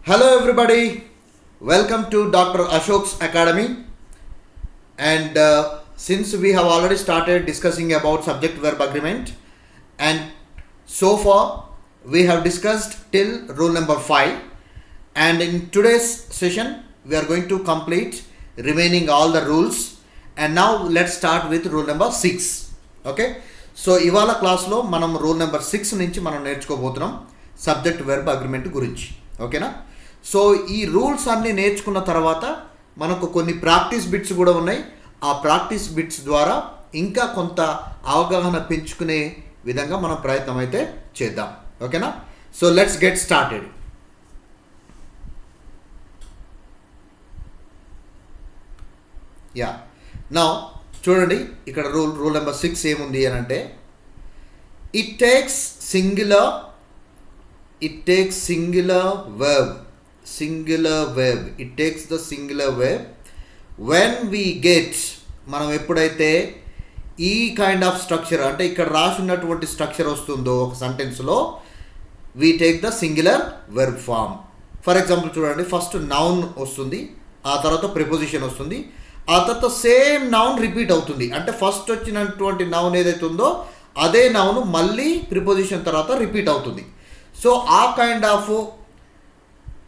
Hello everybody, welcome to Dr. Ashok's Academy. And since we have already started discussing about subject verb agreement, and so far we have discussed till rule number 5, and in today's session we are going to complete remaining all the rules. And now let's start with rule number 6. Okay, so ఇవాళ క్లాస్లో మనం rule number 6 నుంచి మనం నేర్చుకోబోతున్నాం subject verb agreement గురించి. ఓకేనా? So ఈ rules అన్నీ నేర్చుకున్న తర్వాత మనకు కొన్ని ప్రాక్టీస్ బిట్స్ కూడా ఉన్నాయి. ఆ ప్రాక్టీస్ బిట్స్ ద్వారా ఇంకా కొంత అవగాహన పెంచుకునే విధంగా మనం ప్రయత్నం అయితే చేద్దాం. ఓకేనా? So let's get started. Yeah, now చూడండి, ఇక్కడ రూల్ నెంబర్ 6 ఏముంది అని అంటే, it takes singular verb, it takes the singular verb when we get, మనం ఎప్పుడైతే ఈ కైండ్ ఆఫ్ స్ట్రక్చర్ అంటే ఇక్కడ రాసి ఉన్నటువంటి స్ట్రక్చర్ వస్తుందో ఒక సెంటెన్స్లో, we take the singular verb form. For example చూడండి, ఫస్ట్ నౌన్ వస్తుంది, ఆ తర్వాత ప్రిపోజిషన్ వస్తుంది, ఆ తర్వాత సేమ్ నౌన్ రిపీట్ అవుతుంది. అంటే ఫస్ట్ వచ్చినటువంటి నౌన్ ఏదైతే ఉందో అదే నౌన్ మళ్ళీ ప్రిపోజిషన్ తర్వాత రిపీట్ అవుతుంది. సో ఆ kind of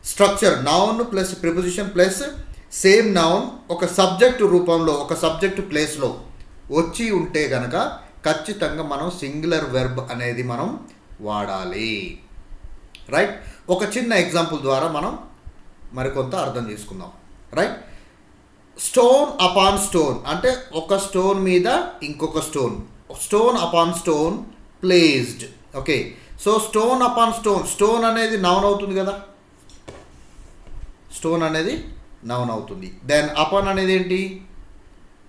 structure, noun plus preposition plus same noun ఒక సబ్జెక్టు రూపంలో ఒక సబ్జెక్టు ప్లేస్లో వచ్చి ఉంటే కనుక ఖచ్చితంగా మనం సింగులర్ వెర్బ్ అనేది మనం వాడాలి. రైట్? ఒక చిన్న ఎగ్జాంపుల్ ద్వారా మనం మరికొంత అర్థం చేసుకుందాం. రైట్? స్టోన్ అపాన్ స్టోన్ అంటే ఒక స్టోన్ మీద ఇంకొక stone, stone upon stone placed. Okay, so stone upon stone, stone అనేది నౌన్ అవుతుంది కదా, స్టోన్ అనేది నౌన్ అవుతుంది. దెన్ అపాన్ అనేది ఏంటి?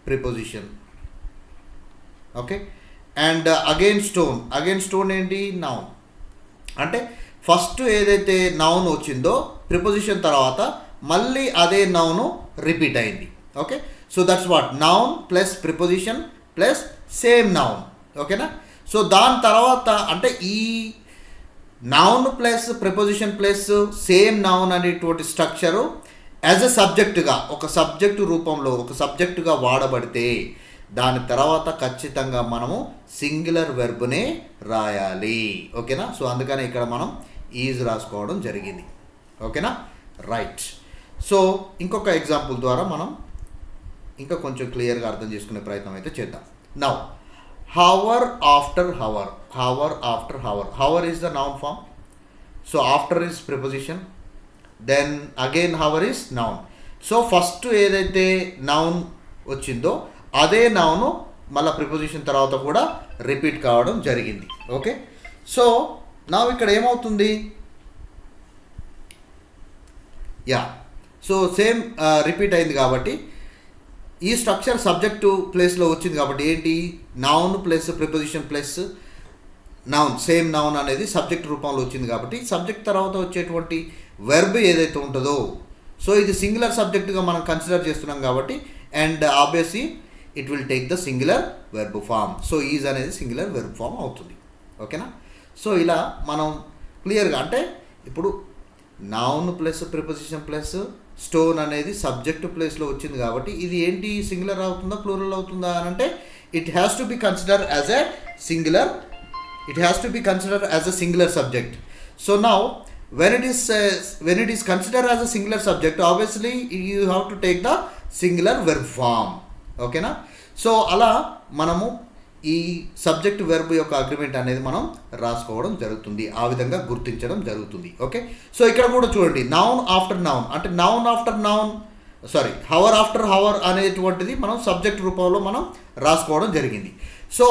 Preposition. Okay, and again stone ఏంటి? నౌన్. అంటే ఫస్ట్ ఏదైతే నౌన్ వచ్చిందో ప్రిపోజిషన్ తర్వాత మళ్ళీ అదే నౌను రిపీట్ అయింది. Okay, so that's what noun plus preposition plus same noun. ఓకేనా? సో దాని తర్వాత అంటే ఈ noun plus preposition plus same noun అనేటువంటి స్ట్రక్చరు యాజ్ ఎ సబ్జెక్టుగా ఒక సబ్జెక్టు రూపంలో ఒక సబ్జెక్టుగా వాడబడితే దాని తర్వాత ఖచ్చితంగా మనము సింగులర్ వెర్బ్నే రాయాలి. ఓకేనా? సో అందుకని ఇక్కడ మనం ఈజ్ రాసుకోవడం జరిగింది. ఓకేనా? రైట్. సో ఇంకొక ఎగ్జాంపుల్ ద్వారా మనం ఇంకా కొంచెం క్లియర్గా అర్థం చేసుకునే ప్రయత్నం అయితే చేద్దాం. Now hour after hour, hour is the noun form, so after is preposition, then again hour is noun. So first ఏదైతే నౌన్ వచ్చిందో అదే నౌన్ మళ్ళీ ప్రిపోజిషన్ తర్వాత కూడా రిపీట్ కావడం జరిగింది. ఓకే, సో నా ఇక్కడ ఏమవుతుంది? యా, సో సేమ్ రిపీట్ అయింది కాబట్టి ఈ స్ట్రక్చర్ సబ్జెక్టు ప్లేస్లో వచ్చింది కాబట్టి ఏంటి? Noun plus preposition plus noun, same noun అనేది సబ్జెక్ట్ రూపంలో వచ్చింది కాబట్టి సబ్జెక్ట్ తర్వాత వచ్చేటువంటి వెర్బ్ ఏదైతే ఉంటుందో, సో ఇది సింగులర్ సబ్జెక్టుగా మనం కన్సిడర్ చేస్తున్నాం కాబట్టి and obviously it will take the singular verb form. So is అనేది సింగులర్ వెర్బ్ ఫామ్ అవుతుంది. ఓకేనా? సో ఇలా మనం క్లియర్గా అంటే ఇప్పుడు noun plus preposition plus stone అనేది సబ్జెక్ట్ ప్లేస్లో వచ్చింది కాబట్టి ఇది ఏంటి? సింగులర్ అవుతుందా ప్లూరల్ అవుతుందా అని అంటే it has to be consider as a singular, subject. So now when it is considered as a singular subject, obviously you have to take the singular verb form. ఓకేనా? సో అలా మనము ఈ subject verb యొక్క agreement అనేది మనం రాసుకోవడం జరుగుతుంది, ఆ విధంగా గుర్తించడం జరుగుతుంది. ఓకే, సో ఇక్కడ కూడా చూడండి, నౌన్ ఆఫ్టర్ నౌన్ అంటే హవర్ ఆఫ్టర్ హవర్ అనేటువంటిది మనం సబ్జెక్ట్ రూపంలో మనం రాసుకోవడం జరిగింది. So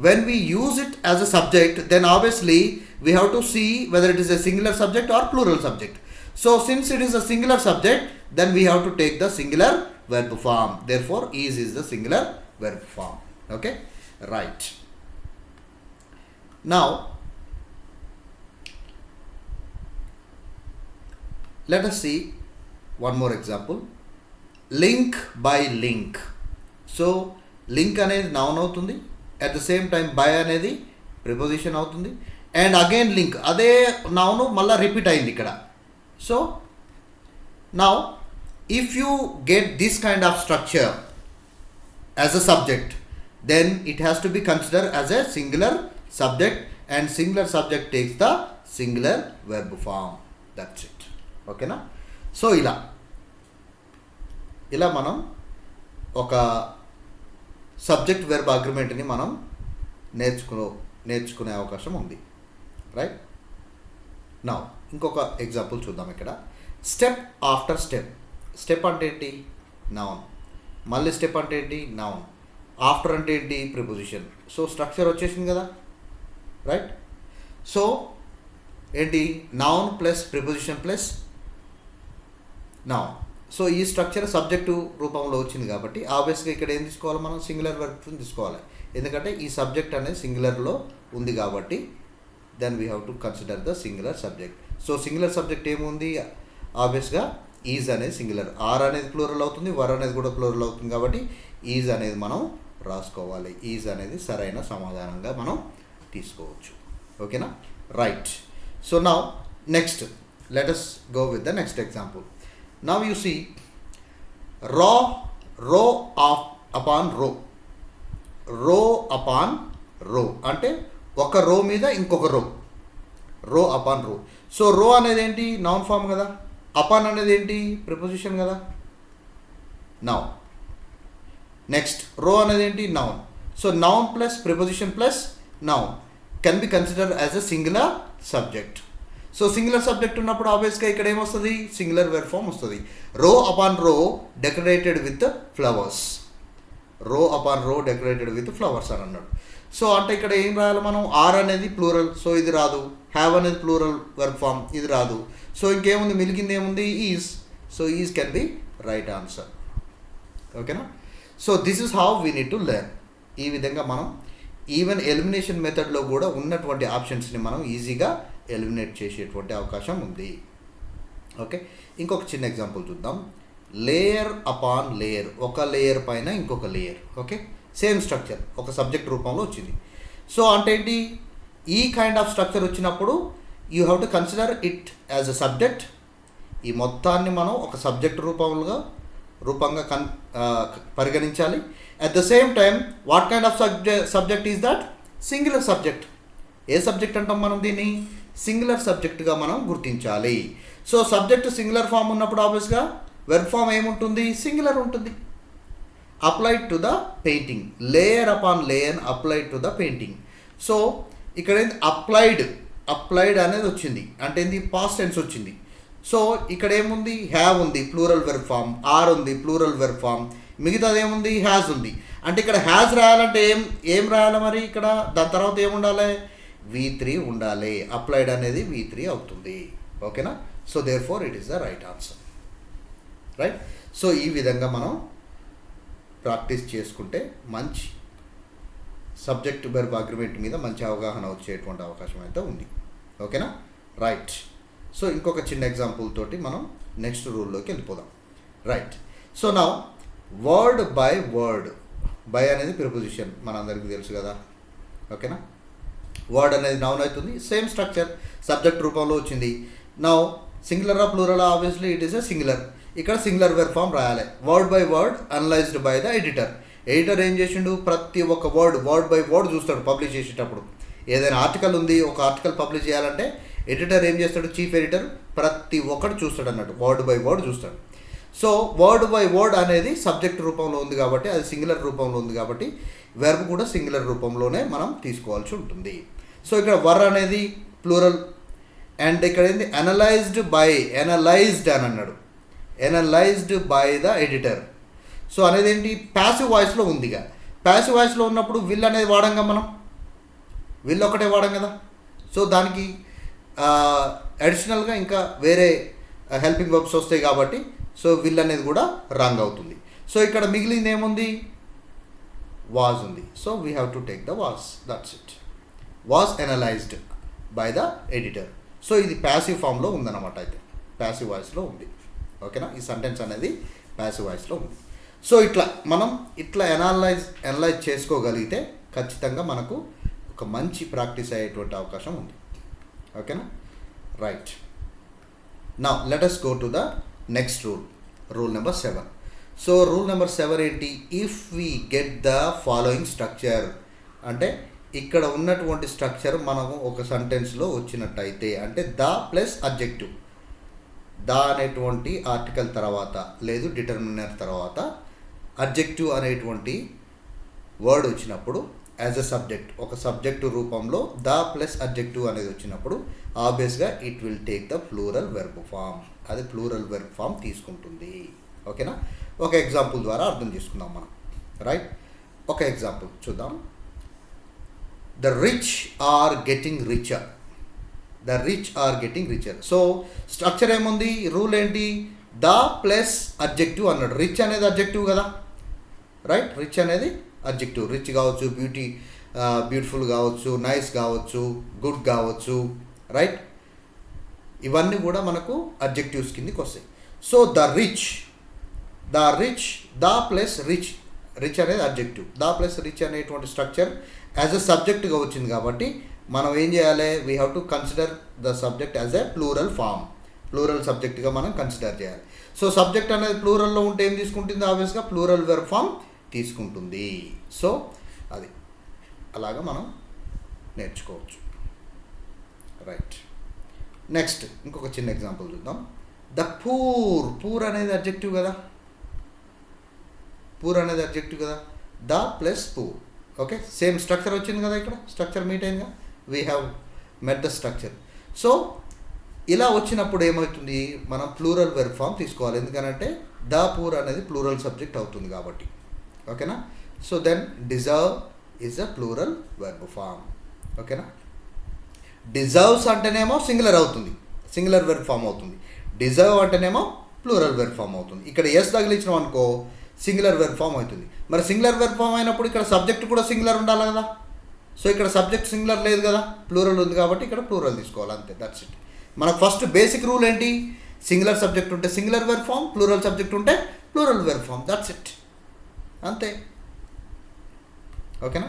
when we use it as a subject, then obviously we have to see whether it is a singular subject or plural subject. So since it is a singular subject, then we have to take the singular verb form. Therefore is the singular verb form. Okay, right. Now let us see one more example. Link by link. So link అనేది noun అవుతుంది, at the same time by అనేది preposition అవుతుంది, and again link అదే noun మళ్ళీ repeat అయింది ఇక్కడ. So Now, if you get this kind of structure as a subject, then it has to be considered as a singular subject, and singular subject takes the singular verb form. That's it. Okay na? So ఇలా మనం ఒక subject verb అగ్రిమెంట్ని మనం నేర్చుకునే అవకాశం ఉంది. Right. Now ఇంకొక example చూద్దాం. ఇక్కడ స్టెప్ ఆఫ్టర్ స్టెప్. స్టెప్ అంటే ఏంటి? నౌన్. మళ్ళీ స్టెప్ అంటే ఏంటి? నౌన్. ఆఫ్టర్ అంటే ఏంటి? ప్రిపోజిషన్. సో స్ట్రక్చర్ వచ్చేసింది కదా. రైట్. సో ఏంటి? Noun plus preposition plus noun. So ఈ స్ట్రక్చర్ సబ్జెక్టు రూపంలో వచ్చింది కాబట్టి ఆబ్వియస్గా ఇక్కడ ఏం తీసుకోవాలి? మనం సింగులర్ వర్బ్ని తీసుకోవాలి. ఎందుకంటే ఈ సబ్జెక్ట్ అనేది సింగులర్లో ఉంది కాబట్టి then we have to consider the singular subject. So singular subject ఏముంది? ఆబ్వియస్గా ఈజ్ అనేది సింగులర్, ఆర్ అనేది ప్లూరల్ అవుతుంది, వర్ అనేది కూడా ప్లూరల్ అవుతుంది కాబట్టి ఈజ్ అనేది మనం రాసుకోవాలి. ఈజ్ అనేది సరైన సమాధానంగా మనం తీసుకోవచ్చు. ఓకేనా? Right. So now next let us go with the next example. Now you see row upon row. Row upon row అంటే ఒక రో మీద ఇంకొక రో. రో అపాన్ రో. సో రో అనేది ఏంటి? నౌన్ ఫామ్ కదా. అపాన్ అనేది ఏంటి? ప్రిపోజిషన్ కదా. నౌన్. నెక్స్ట్ రో అనేది ఏంటి? Noun. So noun plus preposition plus noun can be considered as a singular subject. So singular subject ఉన్నప్పుడు ఆబ్వియస్గా ఇక్కడ ఏమొస్తుంది? సింగులర్ వెర్బ్ ఫామ్ వస్తుంది. రో అపాన్ రో డెకరేటెడ్ విత్ ఫ్లవర్స్. రో అపాన్ రో డెకరేటెడ్ విత్ ఫ్లవర్స్ అని అన్నాడు. సో అంటే ఇక్కడ ఏం రాయాలి మనం? ఆర్ అనేది ప్లూరల్, సో ఇది రాదు. హ్యావ్ అనేది ప్లూరల్ వెర్బ్ ఫామ్, ఇది రాదు. సో ఇంకేముంది? మిలిగింది ఏముంది? Is. So is can be right answer. ఓకేనా? So this is how we need to learn. ఈ విధంగా మనం ఈవెన్ ఎలిమినేషన్ మెథడ్లో కూడా ఉన్నటువంటి ఆప్షన్స్ని మనం ఈజీగా ఎలిమినేట్ చేసేటువంటి అవకాశం ఉంది. ఓకే. ఇంకొక చిన్న ఎగ్జాంపుల్ చూద్దాం. Layer upon layer. ఒక లేయర్ పైన ఇంకొక లేయర్. ఓకే. సేమ్ స్ట్రక్చర్ ఒక సబ్జెక్ట్ రూపంలో వచ్చింది. సో అంటే ఏంటి? ఈ కైండ్ ఆఫ్ స్ట్రక్చర్ వచ్చినప్పుడు you have to consider it as a subject. ఈ మొత్తాన్ని మనం ఒక సబ్జెక్ట్ రూపంగా పరిగణించాలి. At the same time what kind of subject is that? Singular subject. A subject అంటాం మనం దీన్ని? సింగులర్ సబ్జెక్ట్గా మనం గుర్తించాలి. సో సబ్జెక్ట్ సింగులర్ ఫామ్ ఉన్నప్పుడు ఆబ్వియస్గా వెర్బ్ ఫామ్ ఏముంటుంది? సింగులర్ ఉంటుంది. Applied to the painting. Layer upon layer applied to the painting. So ఇక్కడ ఏంటి? అప్లైడ్ అనేది వచ్చింది అంటే ఏంది? పాస్ట్ టెన్స్ వచ్చింది. సో ఇక్కడ ఏముంది? హ్యావ్ ఉంది, ప్లూరల్ వెర్బ్ ఫామ్. ఆర్ ఉంది, ప్లూరల్ వెర్బ్ ఫామ్. మిగతాది ఏముంది? హ్యాజ్ ఉంది. అంటే ఇక్కడ హ్యాజ్ రాయాలంటే ఏం రాయాలి మరి? ఇక్కడ దాని తర్వాత ఏముండాలి? V3 ఉండాలి. అప్లైడ్ అనేది V3 అవుతుంది. ఓకేనా? So therefore it is the right answer. Right. So ఈ విధంగా మనం ప్రాక్టీస్ చేసుకుంటే మంచి సబ్జెక్ట్ వెర్బ్ అగ్రిమెంట్ మీద మంచి అవగాహన వచ్చేటువంటి అవకాశం అయితే ఉంది. ఓకేనా? రైట్. సో ఇంకొక చిన్న ఎగ్జాంపుల్ తోటి మనం నెక్స్ట్ రూల్లోకి వెళ్ళిపోదాం. Right. So now word by word. By అనేది ప్రిపోజిషన్ మనందరికీ తెలుసు కదా. ఓకేనా? వర్డ్ అనేది నౌన్ అవుతుంది. సేమ్ స్ట్రక్చర్ సబ్జెక్ట్ రూపంలో వచ్చింది. నౌ సింగులరా ప్లూరలా? Obviously it is a singular. ఇక్కడ సింగులర్ వెర్బ్ ఫామ్ రాయాలి. Word by word analysed by the editor. Editor ఏం చేసిండు? ప్రతి ఒక్క వర్డ్ బై వర్డ్ చూస్తాడు పబ్లిష్ చేసేటప్పుడు. ఏదైనా ఆర్టికల్ ఉంది, ఒక ఆర్టికల్ పబ్లిష్ చేయాలంటే ఎడిటర్ ఏం చేస్తాడు? చీఫ్ ఎడిటర్ ప్రతి ఒక్కటి చూస్తాడు అన్నట్టు. వర్డ్ బై వర్డ్ చూస్తాడు. సో వర్డ్ బై వర్డ్ అనేది సబ్జెక్ట్ రూపంలో ఉంది కాబట్టి, అది సింగులర్ రూపంలో ఉంది కాబట్టి వెర్బ్ కూడా సింగులర్ రూపంలోనే మనం తీసుకోవాల్సి ఉంటుంది. సో ఇక్కడ వర్ అనేది ప్లూరల్ అండ్ ఇక్కడ ఏంది? అనలైజ్డ్ అని అన్నాడు. Analysed by the editor. So అనేది ఏంటి? ప్యాసివ్ వాయిస్లో ఉందిగా. ప్యాసివ్ వాయిస్లో ఉన్నప్పుడు విల్ అనేది వాడంగా మనం. విల్ ఒకటే వాడం కదా. సో దానికి అడిషనల్గా ఇంకా వేరే హెల్పింగ్ వర్బ్స్ వస్తాయి కాబట్టి సో విల్ అనేది కూడా రాంగ్ అవుతుంది. సో ఇక్కడ మిగిలింది ఏముంది? వాజ్ ఉంది. So we have to take the was. That's it. Was analysed by the editor. So ఇది ప్యాసివ్ ఫామ్లో ఉందన్నమాట. అయితే ప్యాసివ్ వాయిస్లో ఉంది. ఓకేనా? ఈ సెంటెన్స్ అనేది ప్యాసివ్ వాయిస్లో ఉంది. సో మనం అనలైజ్ చేసుకోగలిగితే ఖచ్చితంగా మనకు ఒక మంచి ప్రాక్టీస్ అయ్యేటువంటి అవకాశం ఉంది. ఓకేనా? Right. Now let us go to the next rule number 7. So rule number 7 ఏంటి? If we get the following structure, అంటే ఇక్కడ ఉన్నటువంటి స్ట్రక్చర్ మనము ఒక సెంటెన్స్లో వచ్చినట్టయితే, అంటే ద ప్లస్ అడ్జెక్టివ్, ద అనేటువంటి ఆర్టికల్ తర్వాత లేదు డిటర్మినర్ తర్వాత అడ్జెక్టివ్ అనేటువంటి వర్డ్ వచ్చినప్పుడు యాజ్ అ సబ్జెక్ట్, ఒక సబ్జెక్టు రూపంలో ద ప్లస్ అడ్జెక్టివ్ అనేది వచ్చినప్పుడు ఆబ్వియస్గా it will take the plural verb form. అది ప్లూరల్ వెర్బ్ ఫామ్ తీసుకుంటుంది. ఓకేనా? ఒక ఎగ్జాంపుల్ ద్వారా అర్థం చేసుకుందాం మనం. రైట్, ఒక ఎగ్జాంపుల్ చూద్దాం. The rich are getting richer. The rich are getting richer. So structure ఏముంది? రూల్ ఏంటి? ద ప్లస్ అడ్జెక్టివ్ అన్నాడు. రిచ్ అనేది అడ్జెక్టివ్ కదా, రైట్? రిచ్ అనేది అడ్జెక్టివ్. రిచ్ కావచ్చు, బ్యూటిఫుల్ కావచ్చు, నైస్ కావచ్చు, గుడ్ కావచ్చు, రైట్? ఇవన్నీ కూడా మనకు అడ్జెక్టివ్స్ కిందకి వస్తాయి. So the rich the plus rich అనేది అడ్జెక్టివ్, ద ప్లస్ రిచ్ అనేటువంటి స్ట్రక్చర్ యాజ్ అ సబ్జెక్ట్గా వచ్చింది కాబట్టి మనం ఏం చేయాలి? We have to consider the subject as a plural form. Plural సబ్జెక్ట్గా మనం కన్సిడర్ చేయాలి. సో సబ్జెక్ట్ అనేది ప్లూరల్లో ఉంటే ఏం తీసుకుంటుంది? ఆబ్వియస్గా ప్లూరల్ వెర్బ్ ఫామ్ తీసుకుంటుంది. సో అది అలాగా మనం నేర్చుకోవచ్చు. రైట్, నెక్స్ట్ ఇంకొక చిన్న ఎగ్జాంపుల్ చూద్దాం. ద పూర్ అనేది అడ్జెక్టివ్ కదా, పూర్ అనేది అడ్జెక్టివ్ కదా, the plus poor. Okay, same structure వచ్చింది కదా, ఇక్కడ స్ట్రక్చర్ మీట్ అయిందిగా, we have met the structure. So ఇలా వచ్చినప్పుడు ఏమవుతుంది? మనం ప్లూరల్ వెర్బ్ ఫామ్ తీసుకోవాలి. ఎందుకనంటే ద పూర్ అనేది ప్లూరల్ సబ్జెక్ట్ అవుతుంది కాబట్టి. ఓకేనా? So then deserve is a plural verb form. ఓకేనా? డిజర్వ్స్ అంటేనేమో సింగులర్ అవుతుంది, సింగులర్ వెర్బ్ ఫామ్ అవుతుంది. డిజర్వ్ అంటేనేమో ప్లూరల్ వెర్బ్ ఫామ్ అవుతుంది. ఇక్కడ ఎస్ తగిలించడం అనుకో సింగులర్ వెర్బ్ ఫామ్ అవుతుంది. మరి సింగులర్ వెర్బ్ ఫామ్ అయినప్పుడు ఇక్కడ సబ్జెక్ట్ కూడా సింగులర్ ఉండాలి కదా. సో ఇక్కడ సబ్జెక్ట్ సింగులర్ లేదు కదా, ప్లూరల్ ఉంది కాబట్టి ఇక్కడ ప్లూరల్ తీసుకోవాలి. అంతే, దట్స్ ఇట్. మనకు ఫస్ట్ బేసిక్ రూల్ ఏంటి? సింగులర్ సబ్జెక్ట్ ఉంటే singular verb form, plural subject ఉంటే plural verb form. That's it, అంతే. ఓకేనా?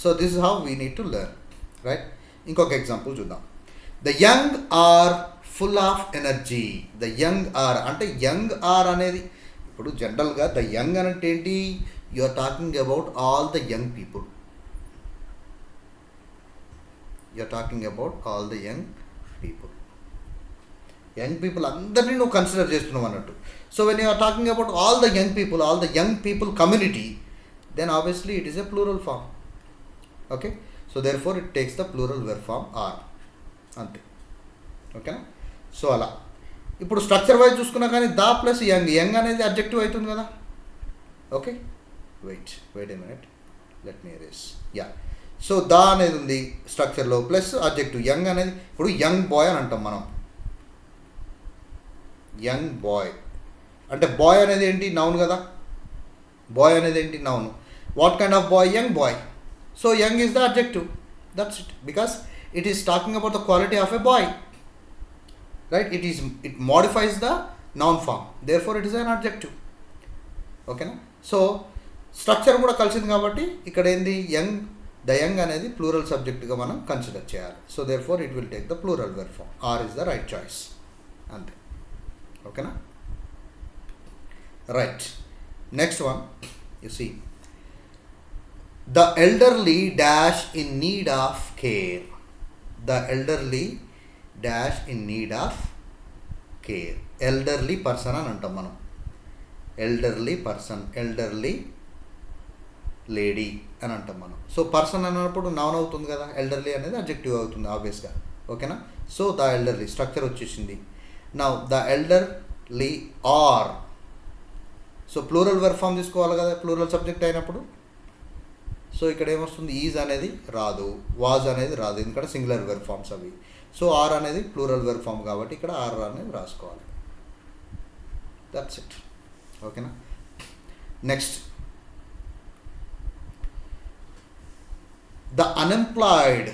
So this is how we need to learn. Right, ఇంకొక ఎగ్జాంపుల్ చూద్దాం. The young are full of energy. The young are అంటే young are అనేది ఇప్పుడు జనరల్గా the young అంటే ఏంటి? You are talking about all the young people. You are talking about all the young people. Young people అందరినీ నువ్వు consider చేస్తున్నావు అన్నట్టు. So when you are talking about all the young people community, then obviously it is a plural form. Okay, so therefore it takes the plural verb form are. అంతే. ఓకేనా? So అలా ఇప్పుడు structure wise చూసుకున్నా కానీ the plus young అనేది adjective అవుతుంది కదా. Okay, wait a minute, let me erase. Ya, so the అనేది ఉంది స్ట్రక్చర్లో ప్లస్ అడ్జెక్టివ్. యంగ్ అనేది ఇప్పుడు యంగ్ బాయ్ అని అంటాం మనం. యంగ్ బాయ్ అంటే బాయ్ అనేది ఏంటి? నౌన్ కదా. బాయ్ అనేది ఏంటి? Noun. What kind of boy? Young boy. So young is the adjective. That's it. Because it is talking about the quality of a boy. Right? It modifies the noun form. Therefore it is an adjective. Okay na? So structure kuda kalsindi kabatti ikkada endi the young అనేది plural subject గా మనం consider చేయాలి. So therefore it will take the plural verb form. R is the right choice. అంతే. ఓకేనా? Right. Next one, you see. The elderly dash in need of care. The elderly dash in need of care. Elderly person అని అంటాం మనం. Elderly person, elderly lady అని అంటాం మనం. So person అన్నప్పుడు noun అవుతుంది కదా, ఎల్డర్లీ అనేది అడ్జెక్టివ్ అవుతుంది ఆబ్వియస్గా. ఓకేనా? సో ద ఎల్డర్లీ స్ట్రక్చర్ వచ్చేసింది. Now the elderly are. So plural verb form తీసుకోవాలి కదా ప్లూరల్ సబ్జెక్ట్ అయినప్పుడు. సో ఇక్కడ ఏమొస్తుంది? ఈజ్ అనేది రాదు, వాజ్ అనేది రాదు, ఎందుకంటే సింగులర్ వెర్బ్ ఫామ్స్ అవి. సో ఆర్ అనేది ప్లూరల్ వెర్బ్ ఫామ్ కాబట్టి ఇక్కడ ఆర్ అనేది రాసుకోవాలి. That's it. ఓకేనా? Next, the unemployed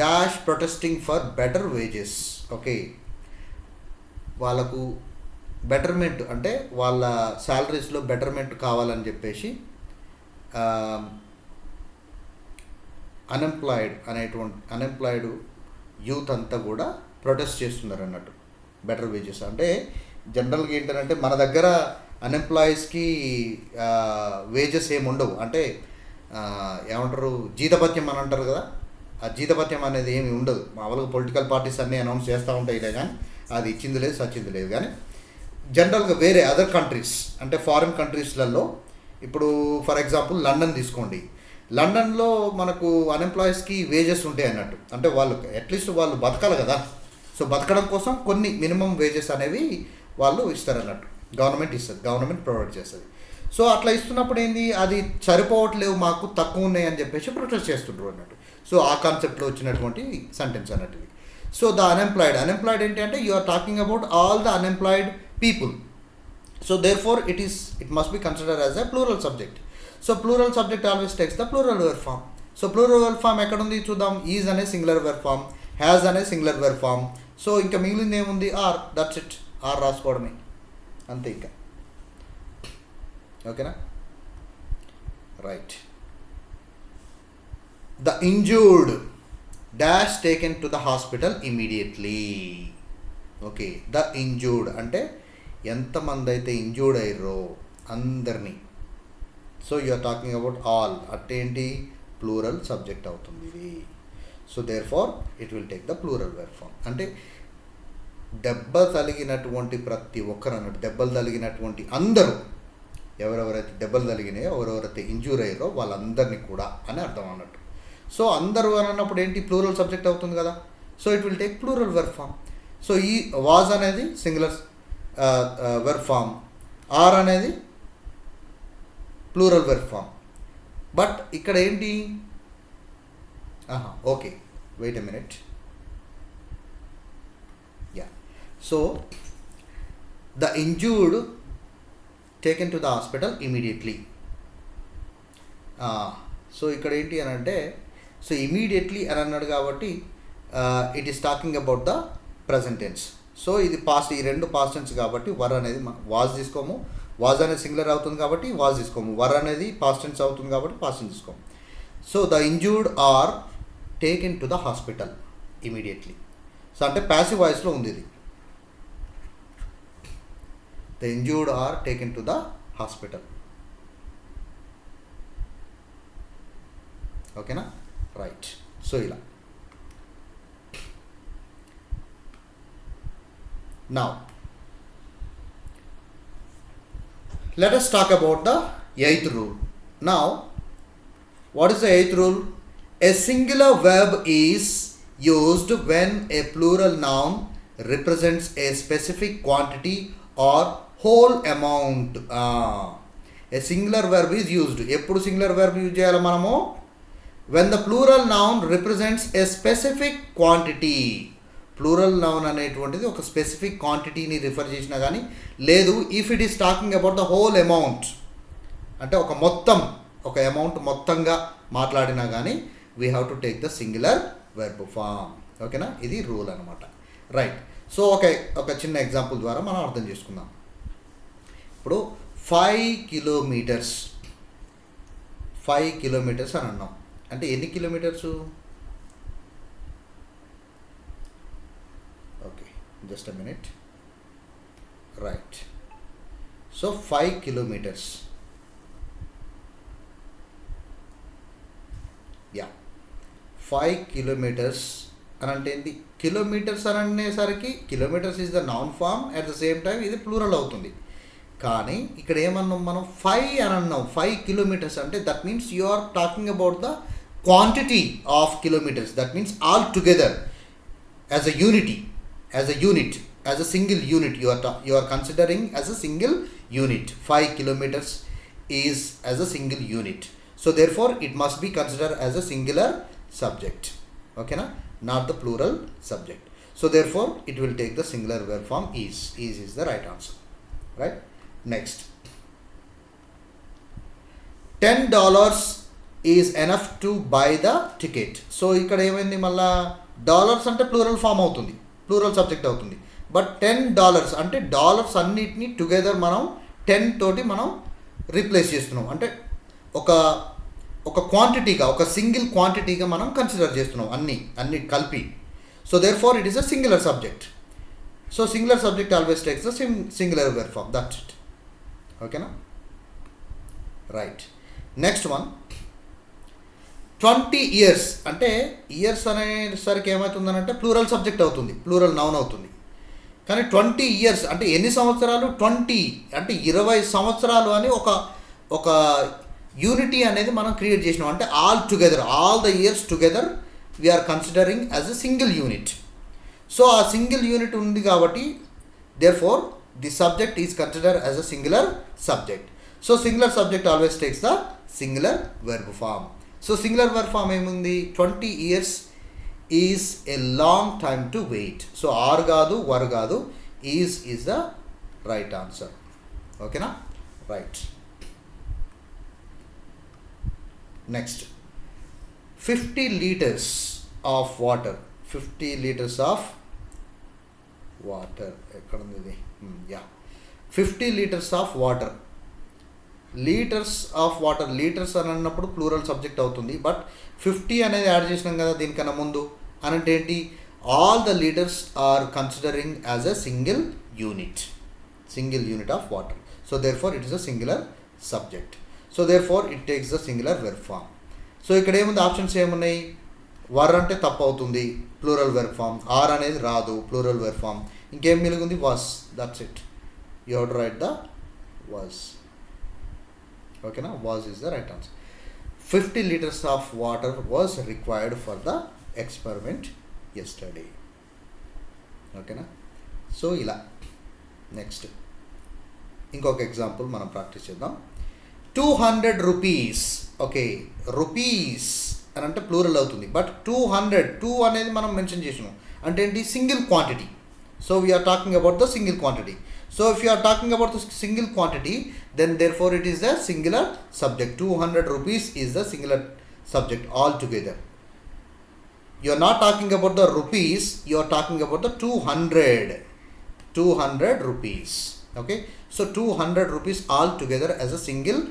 dash protesting for better wages. Okay, వాళ్ళకు బెటర్మెంట్ అంటే వాళ్ళ శాలరీస్లో బెటర్మెంట్ కావాలని చెప్పేసి అన్ఎంప్లాయిడ్ యూత్ అంతా కూడా ప్రొటెస్ట్ చేస్తున్నారు అన్నట్టు. బెటర్ వేజెస్ అంటే జనరల్గా ఏంటంటే మన దగ్గర అన్ఎంప్లాయీస్కి వేజెస్ ఏమి ఉండవు, అంటే ఏమంటారు జీతభత్యం అని అంటారు కదా, ఆ జీతభత్యం అనేది ఏమి ఉండదు. మామూలుగా పొలిటికల్ పార్టీస్ అన్నీ అనౌన్స్ చేస్తూ ఉంటాయి కానీ అది ఇచ్చింది లేదు సచ్చింది లేదు. కానీ జనరల్గా వేరే అదర్ కంట్రీస్ అంటే ఫారిన్ కంట్రీస్లలో, ఇప్పుడు ఫర్ ఎగ్జాంపుల్ లండన్ తీసుకోండి, లండన్లో మనకు అన్ఎంప్లాయీస్కి వేజెస్ ఉంటాయి అన్నట్టు, అంటే వాళ్ళు అట్లీస్ట్ వాళ్ళు బతకాలి కదా, సో బతకడం కోసం కొన్ని మినిమం వేజెస్ అనేవి వాళ్ళు ఇస్తారు అన్నట్టు, గవర్నమెంట్ ఇస్తుంది, గవర్నమెంట్ ప్రొవైడ్ చేస్తుంది. సో అట్లా ఇస్తున్నప్పుడు ఏంది, అది సరిపోవట్లేవు మాకు తక్కువ ఉన్నాయి అని చెప్పేసి ప్రొటెస్ట్ చేస్తుంటారు అన్నట్టు. సో ఆ కాన్సెప్ట్లో వచ్చినటువంటి సెంటెన్స్ అన్నట్టు. సో ద అన్ఎంప్లాయిడ్ ఏంటి అంటే you are talking about all the unemployed people. So therefore it must be consider as a plural subject. So plural subject always takes the plural verb form. So plural verb form ఎక్కడ ఉంది చూద్దాం. Is అనే singular verb form, has అనే singular verb form. So ఇంకా మిగిలింది ఏముంది, are, that's it, are రాసుకోవడమే అంతే ఇంకా. ఓకేనా, right. The injured dash taken to the hospital immediately. Okay, the injured అంటే ఎంతమంది అయితే ఇంజూర్డ్ అయ్యారో అందరినీ. So you are talking about all, అట్టేంటి ప్లూరల్ సబ్జెక్ట్ అవుతుంది ఇది. So there far it will take the plural verb form. అంటే దెబ్బ తగిలినటువంటి ప్రతి ఒక్కరు అన్నట్టు, దెబ్బలు తగిలినటువంటి అందరూ, ఎవరెవరైతే దెబ్బలు తగిలినాయో ఎవరెవరైతే ఇంజూర్ అయ్యారో వాళ్ళందరినీ కూడా అని అర్థం అన్నట్టు. సో అందరూ అని అన్నప్పుడు ఏంటి ప్లూరల్ సబ్జెక్ట్ అవుతుంది కదా. So it will take plural verb form. So ఈ వాజ్ అనేది సింగులర్ వెర్ ఫామ్, ఆర్ అనేది ప్లూరల్ వెర్ ఫామ్. బట్ ఇక్కడ ఏంటి, okay wait a minute, ya. So the injured taken to the hospital immediately. So ఇక్కడ ఏంటి అని అంటే, సో ఇమీడియట్లీ అని అన్నాడు కాబట్టి it is talking about the present tense. So ఇది పాస్ట్, ఈ రెండు పాస్ట్ టెన్స్ కాబట్టి వర్ అనేది వాజ్ తీసుకోము, వాజ్ అనేది సింగులర్ అవుతుంది కాబట్టి వాజ్ తీసుకోము, వర్ అనేది పాస్ట్ టెన్స్ అవుతుంది కాబట్టి పాస్ట్ టెన్స్ తీసుకోము. So the injured are taken to the hospital immediately. So అంటే ప్యాసివ్ వాయిస్లో ఉంది ఇది. The injured are taken to the hospital. ఓకేనా, రైట్. సో ఇలా now let us talk about the eighth rule. Now what is the eighth rule? A singular verb is used when a plural noun represents a specific quantity or whole amount. A singular verb is used. ఎప్పుడు singular verb use చేయాలి మనము? when the plural noun represents a specific quantity. Plural noun అనేటువంటిది ఒక specific క్వాంటిటీని refer చేసినా కానీ లేదు. If it is talking about the whole amount, అంటే ఒక మొత్తం, ఒక అమౌంట్ మొత్తంగా మాట్లాడినా కానీ we have to take the singular verb form. ఓకేనా, ఇది రూల్ అనమాట. రైట్. సో ఒక చిన్న ఎగ్జాంపుల్ ద్వారా మనం అర్థం చేసుకుందాం. ఇప్పుడు 5 కిలోమీటర్స్ అని అన్నాం. అంటే ఎన్ని kilometres? Just a minute. Right. So 5 kilometers. Yeah. 5 kilometers అని అంటే ఏంటి? కిలోమీటర్స్ అని అనేసరికి kilometres is the noun form, at the same time ఇది ప్లూరల్ అవుతుంది. కానీ ఇక్కడ ఏమన్నాం మనం? 5 అని అన్నాం. 5 కిలోమీటర్స్ అంటే that means you are talking about the quantity of kilometres. That means all together as a unity. As a unit, as a single unit, you are considering as a single unit. 5 kilometers is as a single unit. So therefore it must be considered as a singular subject. Okay na, not the plural subject. So therefore it will take the singular verb form is. Is the right answer. Right. Next, $10 is enough to buy the ticket. So ఇక్కడ ఏమైంది, మళ్ళా dollars అంటే plural form అవుతుంది, plural subject అవుతుంది. But $10 అంటే dollars అన్నిటినీ together మనం 10 తోటి మనం రీప్లేస్ చేస్తున్నాం. అంటే ఒక క్వాంటిటీగా, ఒక సింగిల్ క్వాంటిటీగా మనం కన్సిడర్ చేస్తున్నాం అన్ని కలిపి. So there far it is a singular subject. So singular subject always takes the singular verb form. That's it. Okay na? Right. Next one. 20 years అంటే ఇయర్స్ అనేసరికి ఏమవుతుందనంటే ప్లూరల్ సబ్జెక్ట్ అవుతుంది, ప్లూరల్ నౌన్ అవుతుంది. కానీ 20 years అంటే ఎన్ని సంవత్సరాలు? 20 అంటే 20 సంవత్సరాలు అని ఒక యూనిటీ అనేది మనం క్రియేట్ చేసినాం. అంటే all together, all the years together we are considering as a single unit. So ఆ సింగిల్ యూనిట్ ఉంది కాబట్టి therefore the subject is consider as a singular subject. So singular subject always takes the singular verb form. So singular verb form ఏముంది? 20 years is a long time to wait. So are కాదు, were కాదు, is the right answer. ఓకేనా? Right. Next 50 liters of water. 50 liters of water ఎక్కడ ఉంది ఇది? 50 liters of water. Litres of water, litres అని అన్నప్పుడు plural subject అవుతుంది. But 50 అనేది యాడ్ చేసినాం కదా దీనికన్నా ముందు. అనంటే ఏంటి? All the litres are considering as a single unit of water. So therefore it is a singular subject. So therefore it takes the singular verb form. So ఇక్కడ ఏముంది? Options ఏమున్నాయి? వర్ అంటే తప్పు అవుతుంది, ప్లూరల్ వెర్బ్ ఫామ్. ఆర్ అనేది రాదు, plural verb form. ఇంకేం మిలుగుంది? Was. That's it. You have to write the was. ఓకేనా? Was is the right answer. 50 liters of water was required for the experiment yesterday. ఓకేనా? సో ఇలా. Next ఇంకొక example మనం practice చేద్దాం. 200 rupees. ఓకే, రూపీస్ అని అంటే ప్లూరల్ అవుతుంది. But 200 అనేది మనం మెన్షన్ చేసినాం. అంటే ఏంటి? Single quantity. So we are talking about the single quantity. So if you are talking about the single quantity, then therefore it is the singular subject. 200 rupees is the singular subject altogether. You are not talking about the rupees, you are talking about the 200 rupees. Okay, so 200 rupees altogether as a single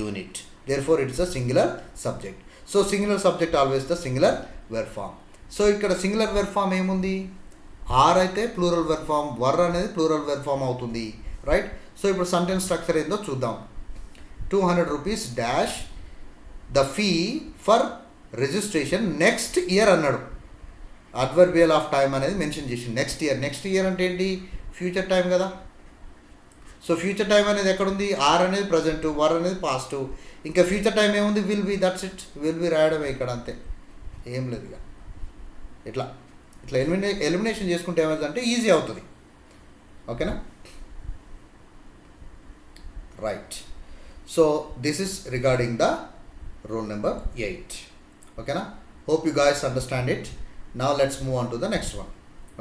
unit. Therefore it is a singular subject. So singular subject always the singular verb form. So ikkada singular verb form ఏముంది? Are అయితే plural verb form, were అనేది plural verb form అవుతుంది. Right. So ఇప్పుడు sentence structure ఏందో చూద్దాం. 200 rupees dash the fee for registration next year అన్నాడు. Adverbial of time అనేది mention చేసి నెక్స్ట్ ఇయర్ అంటే ఏంటి? ఫ్యూచర్ టైం కదా. సో ఫ్యూచర్ టైం అనేది ఎక్కడుంది? ఆర్ అనేది ప్రజెంట్, వర్ అనేది పాస్ట్. ఇంకా ఫ్యూచర్ టైం ఏముంది? Will be. That's it. Will be రాయడమే ఇక్కడ, అంతే, ఏం లేదు ఇక. ఇట్లా ఎలిమినేషన్ చేసుకుంటే ఏమవుతుందంటే ఈజీ అవుతుంది. ఓకేనా? Right. So this is regarding the rule number 8. ఓకేనా? Hope you guys understand it. Now let's move on to the next one.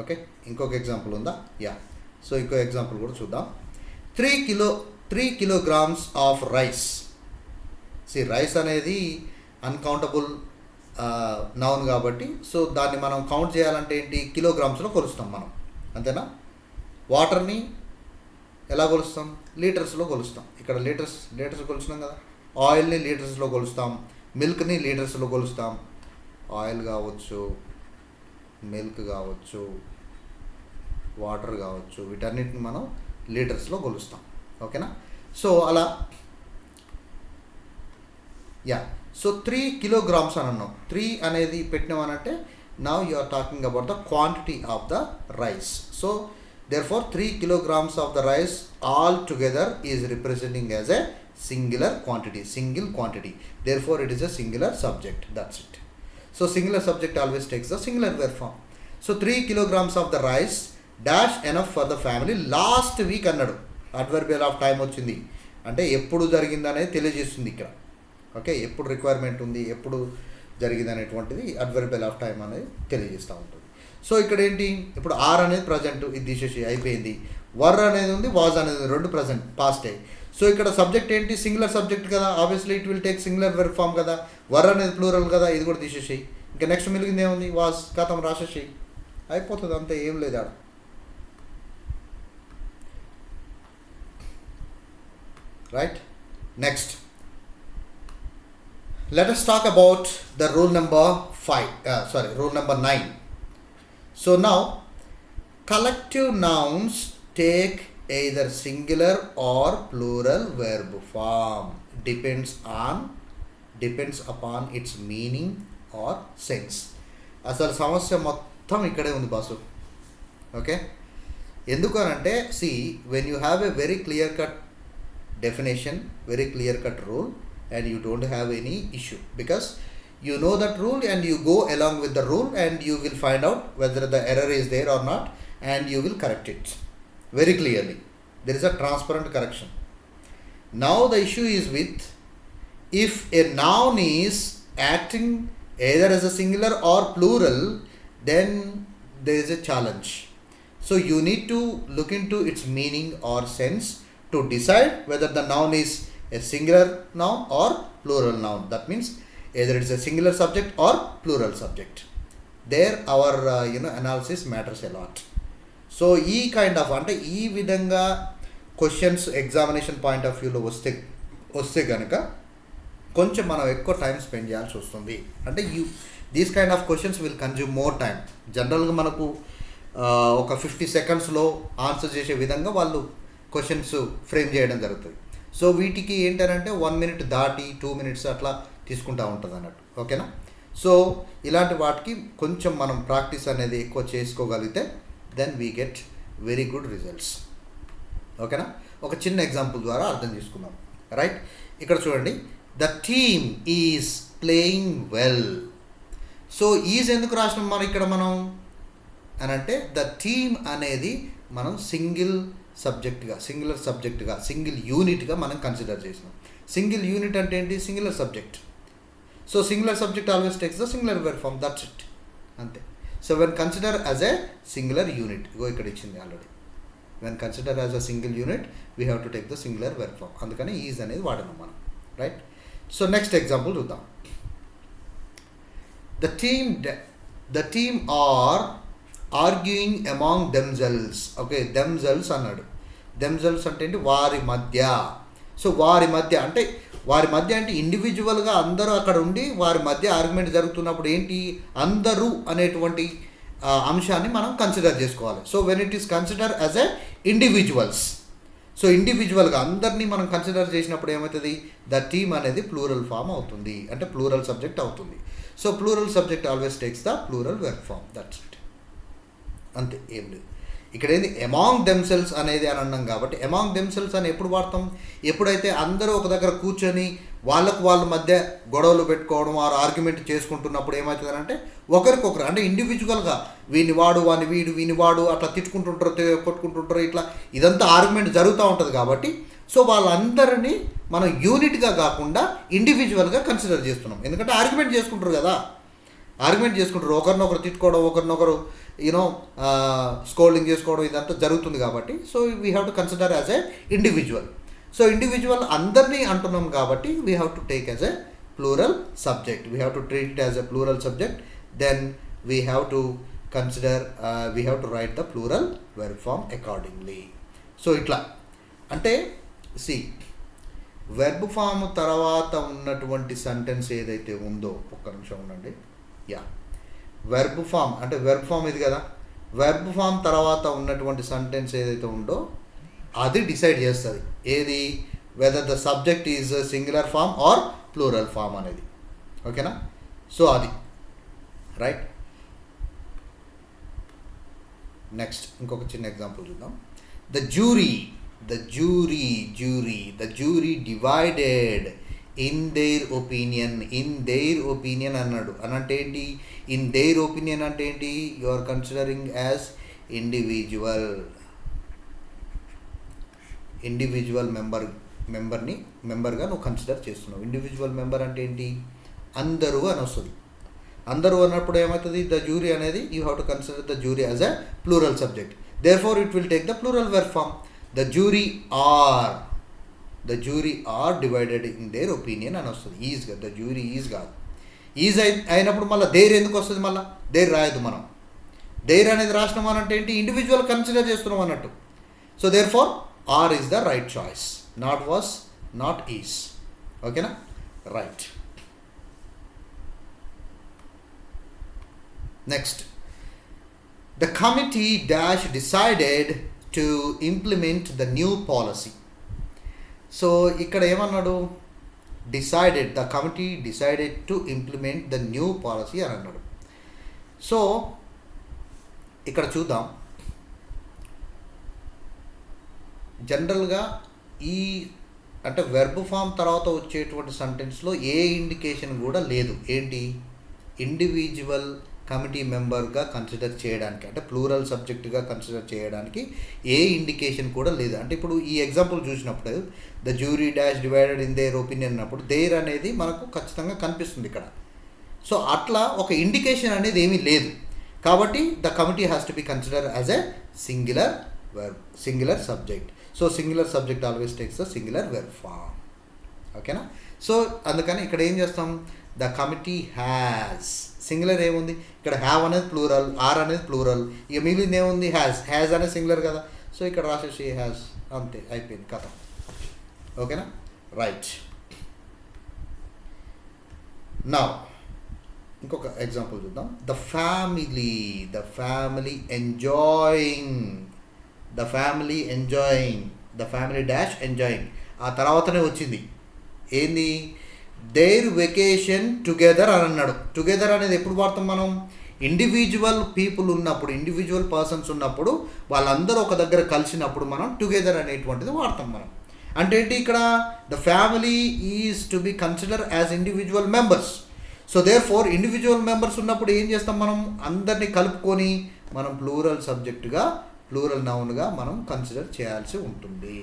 Okay, ఇంకొక ఎగ్జాంపుల్ ఉందా? సో ఇంకో ఎగ్జాంపుల్ కూడా చూద్దాం. 3 kilograms ఆఫ్ రైస్. రైస్ అనేది అన్కౌంటబుల్ నౌన్ కాబట్టి, so దాన్ని మనం కౌంట్ చేయాలంటే ఏంటి? కిలోగ్రామ్స్లో కొలుస్తాం మనం, అంతేనా? వాటర్ని ఎలా కొలుస్తాం? లీటర్స్లో కొలుస్తాం. ఇక్కడ లీటర్స్ కొలుస్తున్నాం కదా. ఆయిల్ని లీటర్స్లో కొలుస్తాం, మిల్క్ని లీటర్స్లో కొలుస్తాం. ఆయిల్ కావచ్చు, మిల్క్ కావచ్చు, వాటర్ కావచ్చు, వీటన్నిటిని మనం లీటర్స్లో కొలుస్తాం. ఓకేనా? సో అలా సో 3 kilograms అని అన్నాం. 3 అనేది పెట్టినామనంటే now you are talking about the quantity of the rice. So therefore 3 kilograms of the rice all together is representing as a single quantity. Therefore it is a singular subject. That's it. So singular subject always takes the singular verb form. So 3 kilograms of the rice dash enough for the family last week అన్నాడు. Adverbial of time వచ్చింది అంటే ఎప్పుడు జరిగింది అనేది తెలియజేస్తుంది ఇక్కడ. Okay, ఎప్పుడు requirement ఉంది, ఎప్పుడు జరిగింది అనేటువంటిది అడ్వర్బియల్ ఆఫ్ టైం అనేది తెలియజేస్తూ ఉంటుంది. సో ఇక్కడ ఏంటి? ఇప్పుడు ఆర్ అనేది ప్రజెంట్, ఇది తీసేసి అయిపోయింది. వర్ అనేది ఉంది, వాజ్ అనేది ఉంది, రెండు ప్రజెంట్ పాస్టే. సో ఇక్కడ సబ్జెక్ట్ ఏంటి? సింగులర్ సబ్జెక్ట్ కదా, obviously it will take singular verb form కదా. వర్ అనేది ప్లూరల్ కదా, ఇది కూడా తీసేసేయి. ఇంకా నెక్స్ట్ మిలిగింది ఏముంది? వాజ్, కథం రాసేసేయి, అయిపోతుంది, అంతే, ఏం లేదు ఆడ. Right. Next let us talk about the rule number 9. So now collective nouns take either singular or plural verb form. Depends upon its meaning or sense. అసలు సమస్య మొత్తం ఇక్కడే ఉంది బాసు. ఓకే, ఎందుకు అంటే see when you have a very clear cut definition, very clear cut rule, and you don't have any issue because you know that rule and you go along with the rule and you will find out whether the error is there or not and you will correct it very clearly. There is a transparent correction. Now the issue is with if a noun is acting either as a singular or plural, then there is a challenge. So you need to look into its meaning or sense to decide whether the noun is a singular noun or plural noun. That means either it is a singular subject or plural subject. There our analysis matters a lot. So ఈ kind of అంటే ఈ విధంగా questions examination point of వ్యూలో వస్తే కనుక కొంచెం మనం ఎక్కువ టైం స్పెండ్ చేయాల్సి వస్తుంది. అంటే these kind of questions will consume more time. జనరల్గా మనకు ఒక 50 సెకండ్స్లో ఆన్సర్ చేసే విధంగా వాళ్ళు క్వశ్చన్స్ ఫ్రేమ్ చేయడం జరుగుతుంది. సో వీటికి ఏంటంటే 1 minute దాటి 2 minutes అట్లా తీసుకుంటూ ఉంటుంది అన్నట్టు. ఓకేనా? సో ఇలాంటి వాటికి కొంచెం మనం ప్రాక్టీస్ అనేది ఎక్కువ చేసుకోగలిగితే then we get very good results. ఓకేనా? ఒక చిన్న ఎగ్జాంపుల్ ద్వారా అర్థం చేసుకుందాం. రైట్, ఇక్కడ చూడండి, the team is playing well. So is ఎందుకు రాసినాం మనం ఇక్కడ మనం అని అంటే ద టీమ్ అనేది మనం సింగిలర్ సబ్జెక్ట్గా సింగిల్ యూనిట్గా మనం కన్సిడర్ చేసినాం. సింగిల్ యూనిట్ అంటే ఏంటి? Singular subject. So singular subject always takes the singular verb form, that's it, అంతే. So when consider as a singular unit, ఇగో ఇక్కడ ఇచ్చింది already, when consider as a single unit we have to take the singular verb form. అందుకని is అనేది వాడినాం మనం. Right, so next example చూద్దాం. The team are arguing among themselves. Okay, themselves అన్నాడు. Themselves అంటే ఏంటి? వారి మధ్య. సో వారి మధ్య అంటే ఇండివిజువల్గా అందరూ అక్కడ ఉండి వారి మధ్య ఆర్గ్యుమెంట్ జరుగుతున్నప్పుడు ఏంటి? అందరూ అనేటువంటి అంశాన్ని మనం కన్సిడర్ చేసుకోవాలి. So when it is consider as a individuals, so ఇండివిజువల్గా అందరినీ మనం కన్సిడర్ చేసినప్పుడు ఏమవుతుంది? ద టీమ్ అనేది ప్లూరల్ ఫామ్ అవుతుంది, అంటే ప్లూరల్ సబ్జెక్ట్ అవుతుంది. So plural subject always takes the plural verb form, that's it, అంతే, ఏం లేదు. ఇక్కడ ఏంది? అమాంగ్ దెమ్సెల్వ్స్ అనేది అని అన్నాం కాబట్టి అమాంగ్ దెమ్సెల్వ్స్ అని ఎప్పుడు వాడతాం? ఎప్పుడైతే అందరూ ఒక దగ్గర కూర్చొని వాళ్ళ మధ్య గొడవలు పెట్టుకోవడం, వారు ఆర్గ్యుమెంట్ చేసుకుంటున్నప్పుడు ఏమవుతుంది అంటే ఒకరికొకరు, అంటే ఇండివిజువల్గా వీని వాడు వీని వాడు అట్లా తిట్టుకుంటుంటారు, కొట్టుకుంటుంటారు, ఇట్లా ఇదంతా ఆర్గ్యుమెంట్ జరుగుతూ ఉంటుంది. కాబట్టి సో వాళ్ళందరినీ మనం యూనిట్గా కాకుండా ఇండివిజువల్గా కన్సిడర్ చేస్తున్నాం. ఎందుకంటే ఆర్గ్యుమెంట్ చేసుకుంటారు కదా, ఒకరినొకరు తిట్టుకోవడం, ఒకరినొకరు స్కోల్డింగ్ చేసుకోవడం, ఇదంతా జరుగుతుంది. కాబట్టి so we have to consider as a individual. So individual అందరినీ అంటున్నాం కాబట్టి we have to take as a plural subject, we have to treat it as a plural subject. Then we have to consider, we have to write the plural verb form accordingly. So ఇట్లా అంటే verb form తర్వాత ఉన్నటువంటి sentence ఏదైతే ఉందో, ఒక్క నిమిషం ఉండండి. Verb form అంటే వెర్బ్ ఫామ్ ఇది కదా, వెర్బ్ ఫామ్ తర్వాత ఉన్నటువంటి సెంటెన్స్ ఏదైతే ఉందో అది డిసైడ్ చేస్తుంది ఏది, whether the subject is singular form or plural form అనేది. ఓకేనా? సో అది రైట్. నెక్స్ట్ ఇంకొక చిన్న ఎగ్జాంపుల్ చూద్దాం. The jury divided in their opinion అన్నాడు. అనంటే ఏంటి? ఇన్ దేర్ ఒపీనియన్ అంటే ఏంటి? You are considering as individual మెంబర్గా నువ్వు కన్సిడర్ చేస్తున్నావు. ఇండివిజువల్ మెంబర్ అంటే ఏంటి? అందరూ అని వస్తుంది. అందరూ అన్నప్పుడు ఏమవుతుంది? ద జ్యూరీ అనేది you have to consider the jury as a plural subject, therefore it will take the plural verb form. The jury are divided in their opinion అని వస్తుంది. ఈజ్ కాదు, ద జ్యూరీ ఈజ్ కాదు. Is అయినప్పుడు మళ్ళీ there ఎందుకు వస్తుంది? మళ్ళీ there రాయదు మనం. దేర్ అనేది రాసినాం అనంటే ఏంటి? ఇండివిజువల్ కన్సిడర్ చేస్తున్నాం అన్నట్టు. So therefore are is the right choice, not was, not is. ఓకేనా? Right. Next The committee dash decided to implement the new policy. సో ఇక్కడ ఏమన్నాడు, decided, the committee decided to implement the new policy అని అన్నాడు. So ఇక్కడ చూద్దాం, జనరల్గా ఈ అంటే వెర్బ్ ఫామ్ తర్వాత వచ్చేటువంటి సెంటెన్స్లో ఏ ఇండికేషన్ కూడా లేదు. ఏంటి, ఇండివిజువల్ కమిటీ మెంబర్గా కన్సిడర్ చేయడానికి, అంటే ప్లూరల్ సబ్జెక్టుగా కన్సిడర్ చేయడానికి ఏ ఇండికేషన్ కూడా లేదు. అంటే ఇప్పుడు ఈ ఎగ్జాంపుల్ చూసినప్పుడు the jury dash divided in their opinion అన్నప్పుడు దేర్ అనేది మనకు ఖచ్చితంగా కనిపిస్తుంది ఇక్కడ. సో అట్లా ఒక ఇండికేషన్ అనేది ఏమీ లేదు. కాబట్టి the committee has to be consider as a singular verb, singular subject. So singular subject always takes the singular verb form. ఓకేనా. సో అందుకని ఇక్కడ ఏం చేస్తాం, ద కమిటీ హ్యాస్, సింగులర్ ఏముంది ఇక్కడ, హ్యావ్ అనేది ప్లూరల్, ఆర్ అనేది ప్లూరల్, ఇక మిగిలింది ఏముంది, హ్యాజ్ అనేది సింగులర్ కదా. సో ఇక్కడ రాసేసి హ్యాస్, అంతే, అయిపోయింది కథ. ఓకేనా, రైట్. నౌ ఇంకొక ఎగ్జాంపుల్ చూద్దాం. ద ఫ్యామిలీ డాష్ ఎంజాయింగ్, ఆ తర్వాతనే వచ్చింది ఏంది, దేర్ వెకేషన్ టుగెదర్ అని అన్నాడు. టుగెదర్ అనేది ఎప్పుడు వాడతాం మనం, ఇండివిజువల్ పీపుల్ ఉన్నప్పుడు, ఇండివిజువల్ పర్సన్స్ ఉన్నప్పుడు, వాళ్ళందరూ ఒక దగ్గర కలిసినప్పుడు మనం టుగెదర్ అనేటువంటిది వాడతాం మనం. అంటే ఏంటి ఇక్కడ, the family is to be consider as individual members. So therefore individual members ఉన్నప్పుడు ఏం చేస్తాం మనం, అందరినీ కలుపుకొని మనం ప్లూరల్ సబ్జెక్టుగా, ప్లూరల్ నౌన్గా మనం కన్సిడర్ చేయాల్సి ఉంటుంది.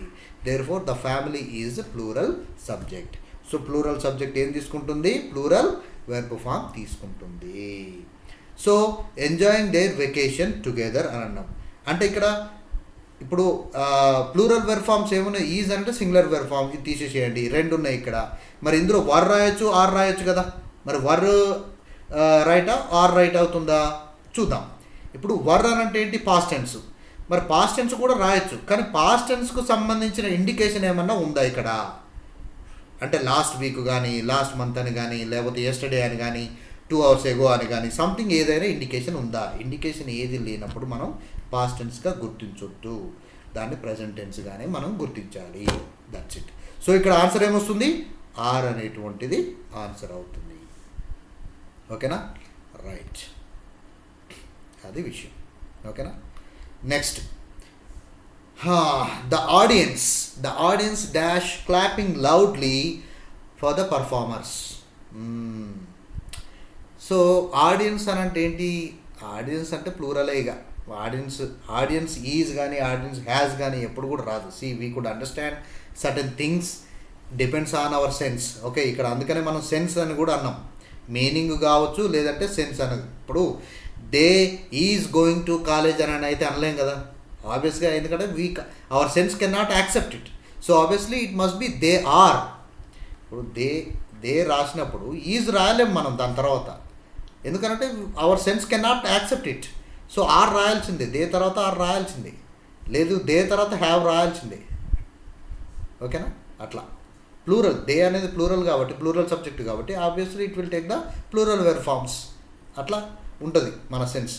Therefore the family is plural subject. So plural subject ఏం తీసుకుంటుంది, ప్లూరల్ వెర్బ్ ఫామ్ తీసుకుంటుంది. So enjoying their vacation together అని అన్నాం. అంటే ఇక్కడ ఇప్పుడు ప్లూరల్ వెర్బ్ ఫామ్స్ ఏమున్నాయి, ఈజ్ అంటే సింగులర్ వెర్బ్ ఫామ్, ఇది తీసేసేయండి, రెండు ఉన్నాయి ఇక్కడ. మరి ఇందులో వర్ రాయొచ్చు, ఆర్ రాయొచ్చు కదా. మరి వర్ రైటా, ఆర్ రైట్ అవుతుందా చూద్దాం. ఇప్పుడు వర్ అని అంటే ఏంటి, పాస్ట్ టెన్స్. మరి పాస్ట్ టెన్స్ కూడా రాయొచ్చు, కానీ పాస్ట్ టెన్స్కు సంబంధించిన ఇండికేషన్ ఏమన్నా ఉందా ఇక్కడ, అంటే లాస్ట్ వీక్ కానీ, లాస్ట్ మంత్ అని కానీ, లేకపోతే ఎస్టర్డే అని కానీ, 2 hours ago అని కానీ, సంథింగ్ ఏదైనా ఇండికేషన్ ఉందా. ఇండికేషన్ ఏది లేనప్పుడు మనం పాస్ట్ టెన్స్గా గుర్తించొద్దు, దాన్ని ప్రజెంట్ టెన్స్గానే మనం గుర్తించాలి. That's it. సో ఇక్కడ ఆన్సర్ ఏమొస్తుంది, ఆర్ అనేటువంటిది ఆన్సర్ అవుతుంది. ఓకేనా, రైట్, అది విషయం. ఓకేనా. Next, the audience dash clapping loudly for the performers. So audience అని అంటే ఏంటి, ఆడియన్స్ అంటే ప్లూరలేగా. ఆడియన్స్ ఈజ్ కానీ, ఆడియన్స్ హ్యాస్ కానీ ఎప్పుడు కూడా రాదు. C we could understand certain things, depends on hour sense. Okay, ఇక్కడ అందుకనే మనం సెన్స్ అని కూడా అన్నాం, మీనింగ్ కావచ్చు లేదంటే సెన్స్ అనేది. ఇప్పుడు they is going to college అని అయితే అనలేం కదా, ఆబ్వియస్గా, ఎందుకంటే our sense can not accept it. So obviously it must be they are. ఇప్పుడు దే రాసినప్పుడు ఈజ్ రాయలేం మనం దాని తర్వాత, ఎందుకంటే our sense can not accept it. So are రాయాల్సిందే, దే తర్వాత ఆర్ రాయాల్సిందే, లేదు దే తర్వాత హ్యావ్ రాయాల్సిందే. ఓకేనా, అట్లా ప్లూరల్, దే అనేది ప్లూరల్ కాబట్టి, ప్లూరల్ సబ్జెక్ట్ కాబట్టి obviously it will take the plural verb forms. అట్లా ఉంటుంది మన సెన్స్.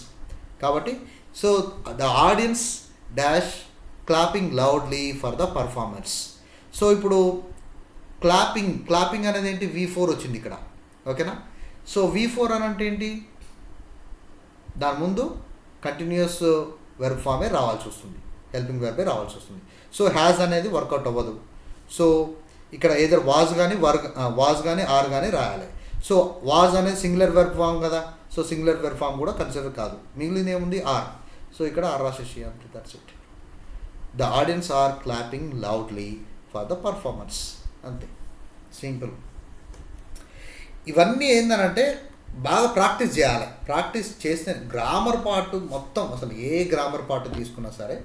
కాబట్టి so the audience dash clapping loudly for the performance. So ఇప్పుడు క్లాపింగ్ అనేది ఏంటి, V4 వచ్చింది ఇక్కడ. ఓకేనా. సో V4 అని అంటే ఏంటి, దాని ముందు కంటిన్యూస్ వెర్బ్ ఫామే రావాల్సి వస్తుంది, హెల్పింగ్ వెర్బే రావాల్సి వస్తుంది. సో హ్యాజ్ అనేది వర్కౌట్ అవ్వదు. సో ఇక్కడ ఏదర్ వాజ్ కానీ ఆర్ కానీ రాయాలి. సో వాజ్ అనేది సింగులర్ వెర్బ్ ఫామ్ కదా, సో సింగులర్ వెర్బ్ ఫామ్ కూడా కన్సిడర్ కాదు. మిగిలింది ఏముంది, ఆర్. సో ఇక్కడ ఆర్ రాసేసి అంతే, that's it. The audience are clapping loudly for the performance, అంతే, సింపుల్. ఇవన్నీ ఏంటంటే బాగా ప్రాక్టీస్ చేయాలి. ప్రాక్టీస్ చేస్తే గ్రామర్ పార్ట్ మొత్తం, అసలు ఏ గ్రామర్ పార్ట్ తీసుకున్నా సరే,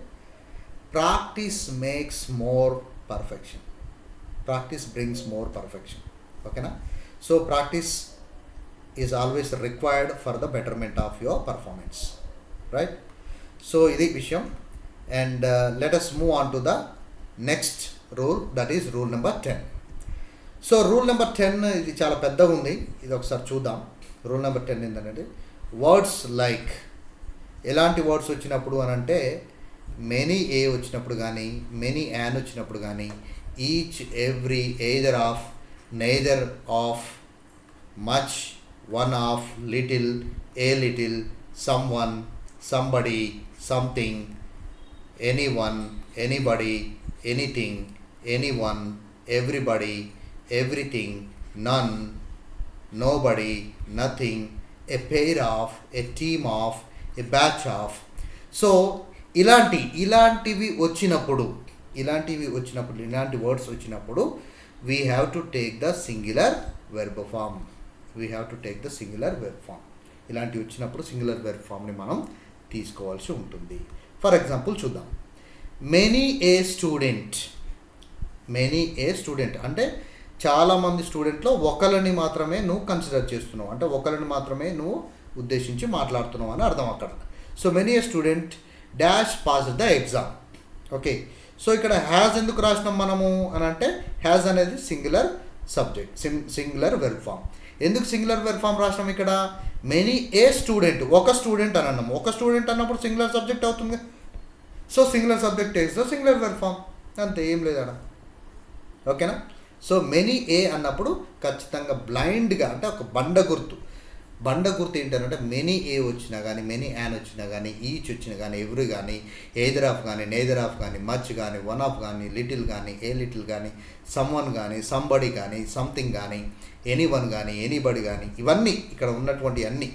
practice makes more perfection, practice brings more perfection. ఓకేనా. So practice is always required for the betterment of your performance, right. So ఇది విషయం. And let us move on to the next rule, that is rule number 10. సో rule number 10 ఇది చాలా పెద్దగా ఉంది, ఇది ఒకసారి చూద్దాం. రూల్ నెంబర్ 10 ఏంటంటే వర్డ్స్ లైక్ ఎలాంటి వర్డ్స్ వచ్చినప్పుడు అని అంటే మెనీ ఏ వచ్చినప్పుడు కానీ మెనీ యాన్ వచ్చినప్పుడు కానీ each every either of neither of much one of little a little some one somebody something any one anybody anything any one everybody everything none nobody, nothing, a pair of, a team of, a batch of. So ఇలాంటివి వచ్చినప్పుడు ఇలాంటి words వచ్చినప్పుడు we have to take the singular verb form. ఇలాంటివి వచ్చినప్పుడు singular verb ఫామ్ని మనం తీసుకోవాల్సి ఉంటుంది. ఫర్ ఎగ్జాంపుల్ చూద్దాం. మెనీ ఏ స్టూడెంట్ అంటే చాలామంది స్టూడెంట్లో ఒకరిని మాత్రమే నువ్వు కన్సిడర్ చేస్తున్నావు, అంటే ఒకరిని మాత్రమే నువ్వు ఉద్దేశించి మాట్లాడుతున్నావు అని అర్థం అక్కడ. So many a student dash pass the exam. Okay, so ఇక్కడ హ్యాజ్ ఎందుకు రాసినాం మనము అని అంటే హ్యాజ్ అనేది singular subject, singular verb form. ఎందుకు సింగులర్ వెర్బ్ ఫామ్ రాసినాం ఇక్కడ? మెనీ ఏ స్టూడెంట్, ఒక స్టూడెంట్ అని అన్నాము. ఒక స్టూడెంట్ అన్నప్పుడు సింగులర్ సబ్జెక్ట్ అవుతుంది. So singular subject takes the singular verb form, అంతే, ఏం లేదు అక్కడ. ఓకేనా? సో మెనీ ఏ అన్నప్పుడు ఖచ్చితంగా బ్లైండ్గా అంటే ఒక బండ గుర్తు ఏంటంటే మెనీ ఏ వచ్చినా కానీ మెనీ యాన్ వచ్చినా కానీ ఈచ్ వచ్చినా కానీ ఎవ్రీ కానీ ఎయిదర్ ఆఫ్ కానీ నేదర్ ఆఫ్ కానీ మచ్ కానీ వన్ ఆఫ్ కానీ లిటిల్ కానీ ఏ లిటిల్ కానీ సమ్ వన్ కానీ సంబడి కానీ సంథింగ్ కానీ ఎనీ వన్ కానీ ఎనీబడి కానీ ఇవన్నీ ఇక్కడ ఉన్నటువంటి అన్నీ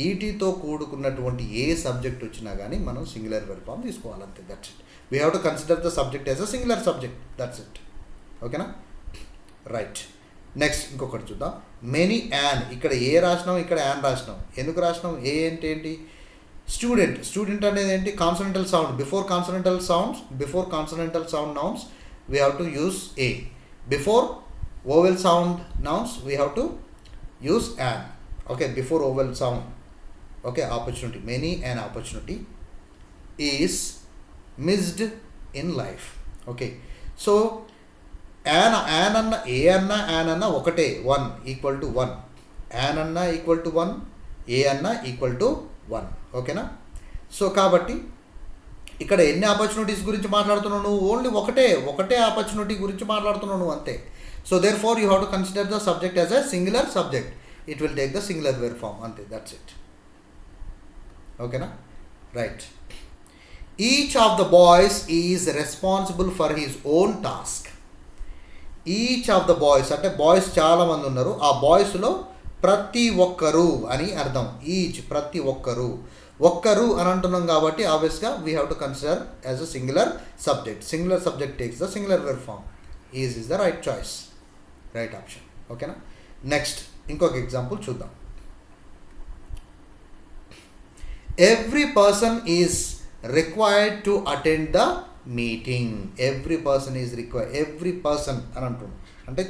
ఈటీతో కూడుకున్నటువంటి ఏ సబ్జెక్ట్ వచ్చినా కానీ మనం సింగులర్ వెర్బ్ ఫామ్ తీసుకోవాలంతే. That's it. We have to consider the subject as a singular subject. That's it. ఓకేనా? రైట్. నెక్స్ట్ ఇంకొకటి చూద్దాం. మెనీ యాన్, ఇక్కడ ఏ రాసినాం, ఇక్కడ యాన్ రాసినాం. ఎందుకు రాసినాం? ఏ అంటే ఏంటి? స్టూడెంట్ అనేది ఏంటి? Consonantal sound. Before consonantal sound nouns we have to use a. Before vowel sound nouns we have to use an. Okay, before vowel sound. Okay, opportunity. Many an opportunity is missed in life. Okay, so an అన్న a అన్నా an అన్నా ఒకటే, 1 = 1. An అన్నా = 1, ఏ అన్నా = 1. ఓకేనా? So కాబట్టి ఇక్కడ ఎన్ని ఆపర్చునిటీస్ గురించి మాట్లాడుతున్నావు నువ్వు? ఓన్లీ ఒకటే ఆపర్చునిటీ గురించి మాట్లాడుతున్నావు నువ్వు, అంతే. So there far you have to consider the subject as a singular subject. It will take the singular verb form, అంతే. That's it. ఓకేనా? Right. Each of the boys is responsible for his own task. Each of the boys అంటే boys చాలామంది ఉన్నారు, ఆ బాయ్స్లో ప్రతి ఒక్కరు అని అర్థం. ఈచ్ ప్రతి ఒక్కరు అని అంటున్నాం కాబట్టి ఆబ్వియస్గా we have to consider as a singular subject takes the singular verb form. Is the right choice, right option. ఓకేనా? నెక్స్ట్ ఇంకొక ఎగ్జాంపుల్ చూద్దాం. Every person is required to attend the meeting. Every person అని అంటున్నాం అంటే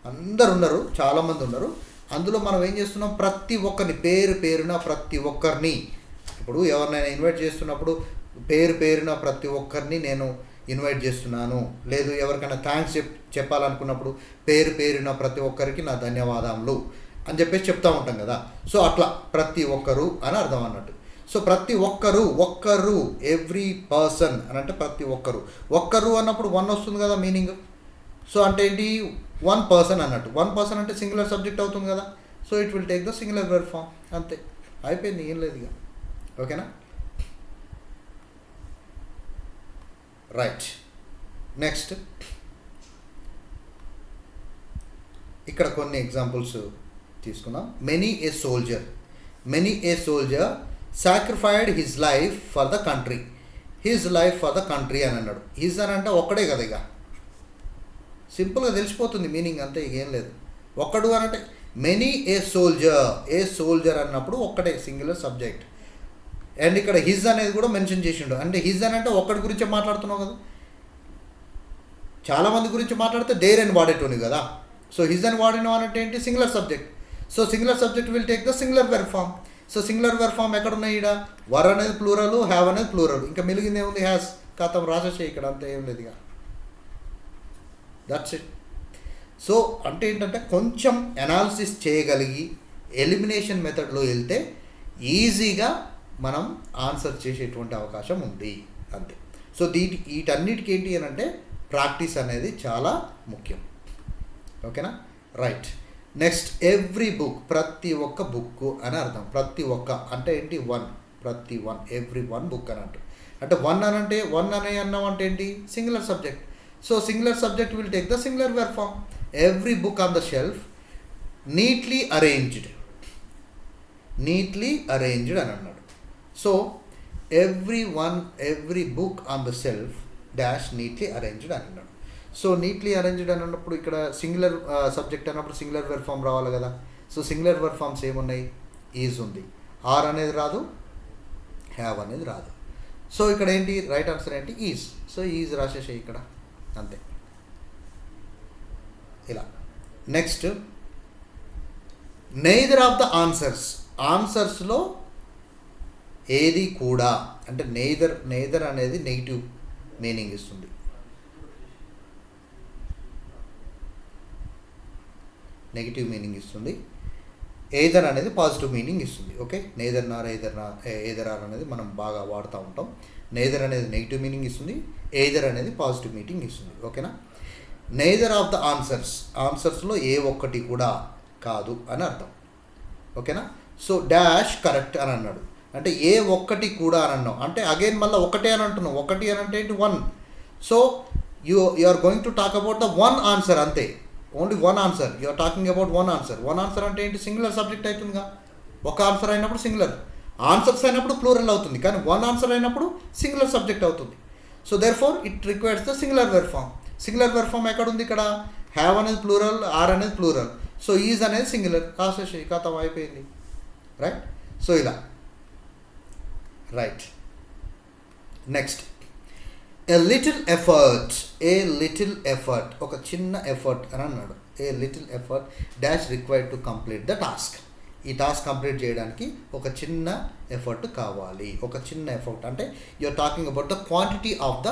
అందరు ఉన్నారు, చాలామంది ఉన్నారు. అందులో మనం ఏం చేస్తున్నాం? ప్రతి ఒక్కరిని పేరున ప్రతి ఒక్కరిని, ఇప్పుడు ఎవరినైనా ఇన్వైట్ చేస్తున్నప్పుడు పేరున ప్రతి ఒక్కరిని నేను ఇన్వైట్ చేస్తున్నాను. లేదు ఎవరికైనా థ్యాంక్స్ చెప్పాలనుకున్నప్పుడు పేరున ప్రతి ఒక్కరికి నా ధన్యవాదాలు అని చెప్పేసి చెప్తూ ఉంటాం కదా. సో అట్లా ప్రతి ఒక్కరు అని అర్థం అన్నట్టు. సో ప్రతి ఒక్కరు ఎవ్రీ పర్సన్ అని అంటే ప్రతి ఒక్కరు అన్నప్పుడు 1 వస్తుంది కదా మీనింగ్. సో అంటే ఏంటి? 1 పర్సన్ అన్నట్టు. 1 పర్సన్ అంటే సింగులర్ సబ్జెక్ట్ అవుతుంది కదా. So it will take the singular verb form, అంతే, అయిపోయింది, ఏం లేదు ఇక. ఓకేనా? రైట్. నెక్స్ట్ ఇక్కడ కొన్ని ఎగ్జాంపుల్స్ తీసుకుందాం. Many A soldier sacrificed his life for the country అని అన్నాడు. హిజ్ అని అంటే ఒక్కడే కదా, ఇక సింపుల్గా తెలిసిపోతుంది మీనింగ్, అంతే, ఏం లేదు. ఒక్కడు అని అంటే మెనీ ఏ సోల్జర్ అన్నప్పుడు ఒక్కటే సింగులర్ సబ్జెక్ట్. అండ్ ఇక్కడ హిజ్ అనేది కూడా మెన్షన్ చేసిండు. అంటే హిజ్ అని అంటే ఒక్కడి గురించే మాట్లాడుతున్నావు కదా. చాలామంది గురించి మాట్లాడితే దేర్ అని వాడేటోని కదా. సో హిజ్ అని వాడినావు అంటే ఏంటి? Singular subject. So singular subject will take the singular verb form. So singular verb form ఎక్కడ ఉన్నాయి? ఇక్కడ వర్ అనేది ప్లూరల్, హ్యావ్ అనేది ప్లూరల్, ఇంకా మిలిగింది ఏముంది? హ్యాస్. ఖాతం రాసేసే, ఇక్కడ అంతా ఏం లేదు ఇక. That's it. సో అంటే ఏంటంటే కొంచెం అనాలిసిస్ చేయగలిగి ఎలిమినేషన్ మెథడ్లో వెళ్తే ఈజీగా మనం ఆన్సర్ చేసేటువంటి అవకాశం ఉంది అంతే. సో వీటన్నిటికి ఏంటి అని అంటే ప్రాక్టీస్ అనేది చాలా ముఖ్యం. ఓకేనా, రైట్. నెక్స్ట్, ఎవ్రీ బుక్, ప్రతి ఒక్క బుక్ అని అర్థం. ప్రతి ఒక్క అంటే ఏంటి, వన్, ప్రతి వన్, ఎవ్రీ వన్ బుక్ అని అంటారు. అంటే వన్ అని అంటే వన్ అనే అన్నాం అంటే ఏంటి, singular subject. So singular subject will take the singular verb form. Every book on the shelf neatly arranged, neatly arranged అని అన్నాడు. So every book on the shelf dash neatly arranged అని అన్నాడు. సో నీట్లీ అరేంజ్డ్ అని అన్నప్పుడు ఇక్కడ singular subject అన్నప్పుడు singular verb form రావాలి కదా. సో సింగులర్ వెర్ ఫామ్స్ ఏమున్నాయి, ఈజ్ ఉంది, ఆర్ అనేది రాదు, హ్యావ్ అనేది రాదు. సో ఇక్కడ ఏంటి రైట్ ఆన్సర్ ఏంటి, ఈజ్. సో ఈజ్ రాసేసే ఇక్కడ అంతే, ఇలా. Next, neither of the answers, ఆన్సర్స్లో ఏది కూడా అంటే నెయిదర్ అనేది నెగిటివ్ మీనింగ్ ఇస్తుంది. నెగిటివ్ మీనింగ్ ఇస్తుంది. ఎయిదర్ అనేది పాజిటివ్ మీనింగ్ ఇస్తుంది. ఓకే, ఎయిదర్ ఆర్ అనేది మనం బాగా వాడుతూ ఉంటాం. నెయిదర్ అనేది నెగిటివ్ మీనింగ్ ఇస్తుంది, ఎయిదర్ అనేది పాజిటివ్ మీనింగ్ ఇస్తుంది. ఓకేనా. నెయిదర్ ఆఫ్ ద ఆన్సర్స్లో ఏ ఒక్కటి కూడా కాదు అని అర్థం. ఓకేనా. సో డాష్ కరెక్ట్ అని అన్నాడు అంటే ఏ ఒక్కటి కూడా అని అన్నాం అంటే అగైన్ మళ్ళీ ఒకటే అని అంటున్నాం. ఒకటి అని అంటే ఏంటి, one. So you are going to talk about the one answer అంతే, only one answer. You are talking about one answer. One answer అంటే ఏంటి, సింగులర్ సబ్జెక్ట్ అవుతుందిగా. ఒక ఆన్సర్ అయినప్పుడు సింగులర్, ఆన్సర్స్ అయినప్పుడు ప్లూరల్ అవుతుంది, కానీ వన్ ఆన్సర్ అయినప్పుడు సింగులర్ సబ్జెక్ట్ అవుతుంది. So therefore it requires the singular verb form. Singular verb form ఎక్కడ ఉంది, ఇక్కడ. హ్యావ్ అనేది ప్లూరల్, ఆర్ అనేది ప్లూరల్. సో ఈజ్ అనేది సింగులర్, రాసేసి కథం అయిపోయింది. రైట్. సో ఇలా, right. Next, a little effort, ఒక చిన్న ఎఫర్ట్ అని అన్నాడు. A little effort dash required to complete the task. ఈ టాస్క్ కంప్లీట్ చేయడానికి ఒక చిన్న ఎఫర్ట్ కావాలి. ఒక చిన్న ఎఫర్ట్ అంటే you are talking about the quantity of the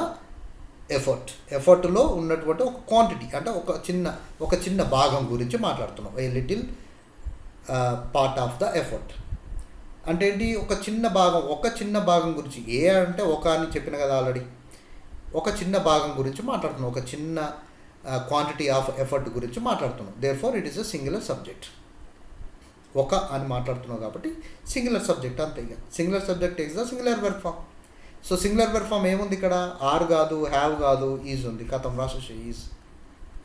ఎఫర్ట్లో ఉన్నటువంటి ఒక క్వాంటిటీ అంటే ఒక చిన్న భాగం గురించి మాట్లాడుతున్నాం. A little part of the effort అంటే ఏంటి, ఒక చిన్న భాగం గురించి. ఏ అంటే ఒక అని చెప్పిన కదా ఆల్రెడీ. ఒక చిన్న భాగం గురించి మాట్లాడుతున్నాం, ఒక చిన్న క్వాంటిటీ ఆఫ్ ఎఫర్ట్ గురించి మాట్లాడుతున్నాం. Therefore it is a singular subject. ఒక అని మాట్లాడుతున్నాం కాబట్టి సింగులర్ సబ్జెక్ట్ అంతే. ఇక singular subject is the singular verb form. So singular verb form ఏముంది ఇక్కడ, ఆర్ కాదు, హ్యావ్ కాదు, ఈజ్ ఉంది. కథం రాసేసి ఈజ్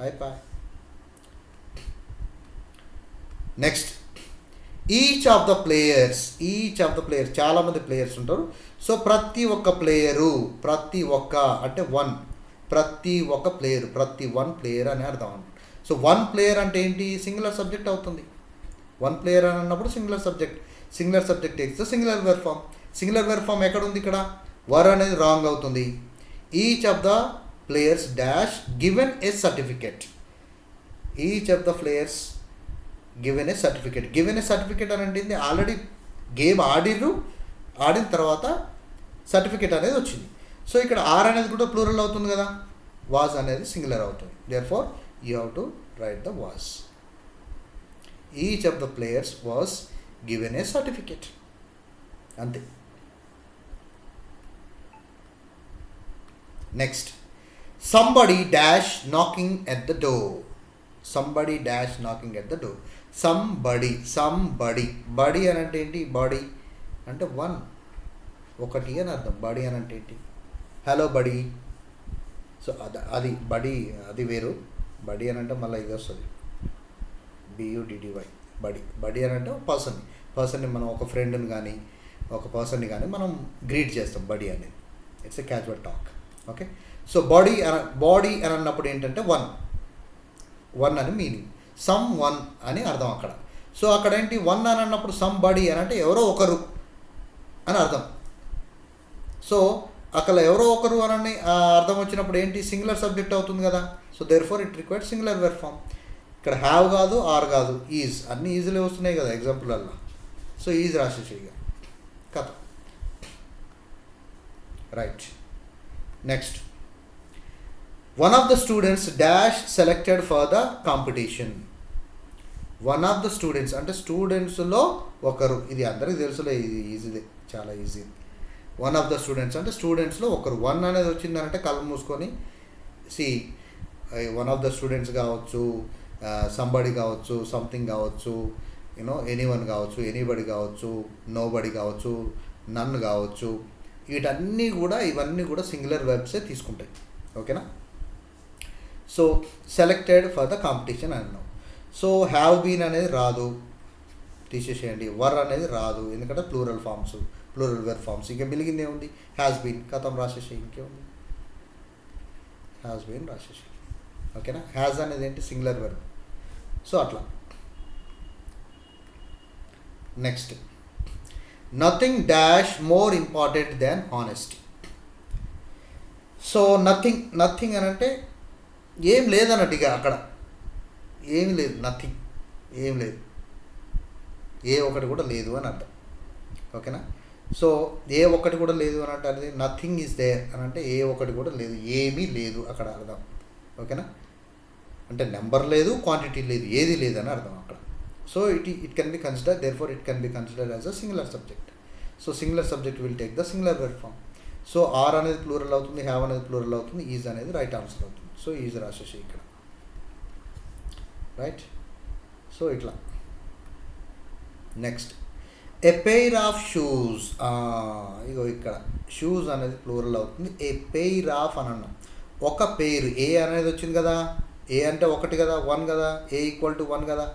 అయిపోయి. Next, each of the players చాలామంది ప్లేయర్స్ ఉంటారు. సో ప్రతి ఒక్క ప్లేయరు, ప్రతి ఒక్క అంటే వన్, ప్రతి ఒక్క ప్లేయరు, ప్రతి వన్ ప్లేయర్ అని అర్థం అన్నమాట. సో వన్ ప్లేయర్ అంటే ఏంటి, సింగులర్ సబ్జెక్ట్ అవుతుంది. వన్ ప్లేయర్ అని అన్నప్పుడు singular subject takes the singular verb form. Singular verb form ఎక్కడ ఉంది, ఇక్కడ. వర్ అనేది రాంగ్ అవుతుంది. Each of the players dash given a certificate. Each of the players given a certificate అని అంటే ఆల్రెడీ గేమ్ ఆడిన తర్వాత సర్టిఫికెట్ అనేది వచ్చింది. సో ఇక్కడ ఆర్ అనేది కూడా ప్లూరల్ అవుతుంది కదా, వాజ్ అనేది సింగులర్ అవుతుంది. Therefore you have to write the was. Each of the players was given a certificate అంతే. Next, somebody dash knocking at the door. Somebody dash knocking at the door. Somebody body అని అంటే ఏంటి, body అంటే one, ఒకటి అని అర్థం. బడి అని అంటే ఏంటి, హలో బడి. సో అది బడి, అది వేరు. బడి అని అంటే మళ్ళీ ఇది వస్తుంది, BUDDY. బడి అని అంటే పర్సన్ని మనం ఒక ఫ్రెండ్ని కానీ ఒక పర్సన్ని కానీ మనం గ్రీట్ చేస్తాం. బడి అనేది it's a casual talk. Okay. So body అని అన్నప్పుడు ఏంటంటే వన్ అని మీనింగ్, సమ్ వన్ అని అర్థం అక్కడ. సో అక్కడ ఏంటి, వన్ అని అన్నప్పుడు సమ్ బడి అని అంటే ఎవరో ఒకరు అని అర్థం. సో అక్కడ ఎవరో ఒకరు అని అర్థం వచ్చినప్పుడు ఏంటి, సింగులర్ సబ్జెక్ట్ అవుతుంది కదా. So therefore it required singular verb form. ఇక్కడ హ్యావ్ కాదు, ఆర్ కాదు, ఈజ్. అన్నీ ఈజీలే వస్తున్నాయి కదా ఎగ్జాంపుల్లలో. సో ఈజ్ రాసేసి ఇక కథ. Right. Next, one of the students dash selected for the competition. One of the students అంటే స్టూడెంట్స్లో ఒకరు. ఇది అందరికీ తెలుసులే, ఇది ఈజీదే, చాలా easy. One of the students అంటే స్టూడెంట్స్లో ఒకరు. వన్ అనేది వచ్చిందనంటే కళ్ళు మూసుకొని C one of the students కావచ్చు, సంబడి కావచ్చు, సంథింగ్ కావచ్చు, ఎనీవన్ కావచ్చు, ఎనీబడి కావచ్చు, నోబడి కావచ్చు, నన్ కావచ్చు. ఇవన్నీ కూడా సింగులర్ వెర్బ్సే తీసుకుంటాయి. ఓకేనా? So selected for the competition అన్నాం. సో హ్యావ్ బీన్ అనేది రాదు, తీసేసేయండి. వర్ అనేది రాదు, ఎందుకంటే ప్లూరల్ వెర్బ్ ఫార్మ్స్. ఇంకా మిలిగింది ఏముంది? హ్యాస్ బీన్, కథం రాసేసి, ఇంకేముంది? హ్యాస్ బీన్ రాసేసి. ఓకేనా? హ్యాస్ అనేది ఏంటి? Singular verb. సో అట్లా. Next, nothing dash more important than honesty. So nothing అని అంటే ఏం లేదన్నట్టు. ఇక అక్కడ ఏమి లేదు, నథింగ్, ఏం లేదు, ఏ ఒకటి కూడా లేదు అని అర్థం. ఓకేనా? సో ఏ ఒక్కటి కూడా లేదు అని అంటే నథింగ్ ఈజ్ దేర్ అని అంటే ఏ ఒకటి కూడా లేదు, ఏమీ లేదు అక్కడ అర్థం. ఓకేనా? అంటే నెంబర్ లేదు, క్వాంటిటీ లేదు, ఏది లేదని అర్థం అక్కడ. So it can be consider, therefore it can be consider as a singular subject. So singular subject will take the singular verb form. So are అనేది ప్లూరల్ అవుతుంది, హ్యావ్ అనేది ప్లూరల్ అవుతుంది, ఈజ్ అనేది రైట్ ఆన్సర్ అవుతుంది. So is రాసేసి ఇక్కడ. Right? So ఇట్లా. Next, a pair of shoes. ఇగో ఇక్కడ షూస్ అనేది ప్లూరల్ అవుతుంది, ఏ పెయిర్ ఆఫ్ అని అన్నాం. ఒక పెయిర్, ఏ అనేది వచ్చింది కదా, ఏ అంటే ఒకటి కదా, వన్ కదా, ఏ ఈక్వల్ టు వన్ కదా.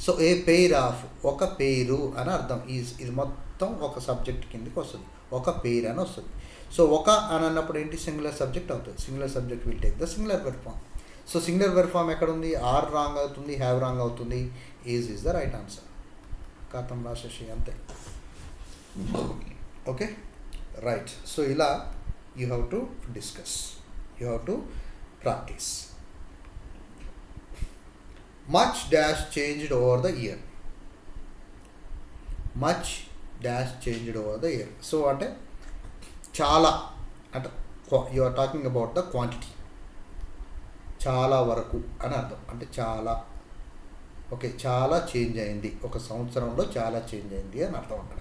సో ఏ పెయిర్ ఆఫ్, ఒక పేరు అని అర్థం. ఇది మొత్తం ఒక సబ్జెక్ట్ కిందకి వస్తుంది, ఒక పెయిర్ అని వస్తుంది. సో ఒక అని అన్నప్పుడు ఏంటి? సింగులర్ సబ్జెక్ట్ అవుతుంది. Singular subject will take the singular verb form. So singular verb form ఎక్కడ ఉంది? ఆర్ రాంగ్ అవుతుంది, హ్యావ్ రాంగ్ అవుతుంది, ఈజ్ ద రైట్ ఆన్సర్. కథం రాసేసి అంతే. Okay, right. సో ఇలా you have to discuss, you have to practise. Much dash changed over the year. Much dash changed over the year. So అంటే చాలా, అంటే you are talking about the quantity. చాలా వరకు అని అర్థం. అంటే చాలా, ఓకే, చాలా చేంజ్ అయింది, ఒక సంవత్సరంలో చాలా చేంజ్ అయింది అని అర్థం అక్కడ.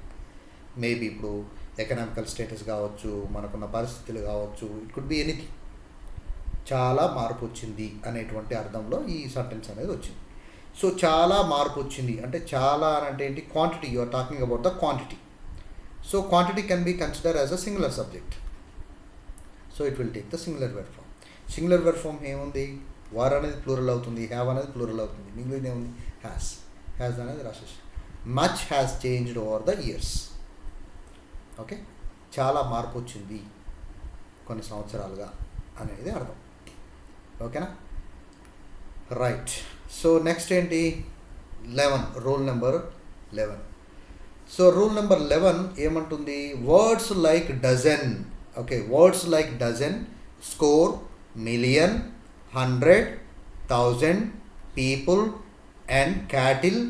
మేబీ ఇప్పుడు ఎకనామికల్ స్టేటస్ కావచ్చు, మనకున్న పరిస్థితులు కావచ్చు, ఇట్ కుడ్ బి ఎనీథింగ్. చాలా మార్పు వచ్చింది అనేటువంటి అర్థంలో ఈ సెంటెన్స్ అనేది వచ్చింది. సో చాలా మార్పు వచ్చింది అంటే చాలా అని అంటే ఏంటి? Quantity. You are talking about the quantity. So quantity can be consider as a singular subject. So it will take the singular verb form. Singular verb form ఏముంది? వర్ అనేది ప్లూరల్ అవుతుంది, హ్యావ్ అనేది ప్లూరల్ అవుతుంది, మిగిలిన ఏముంది? Has అనేది రాసేసి. Much has changed over the years. Okay, చాలా మార్పు వచ్చింది కొన్ని సంవత్సరాలుగా అనేది అర్థం. ఓకేనా? రైట్. సో నెక్స్ట్ ఏంటి? 11, rule number 11. So rule number 11 ఏమంటుంది? Words like dozen. Okay, words like dozen, score, million, 100, 1000, people and cattle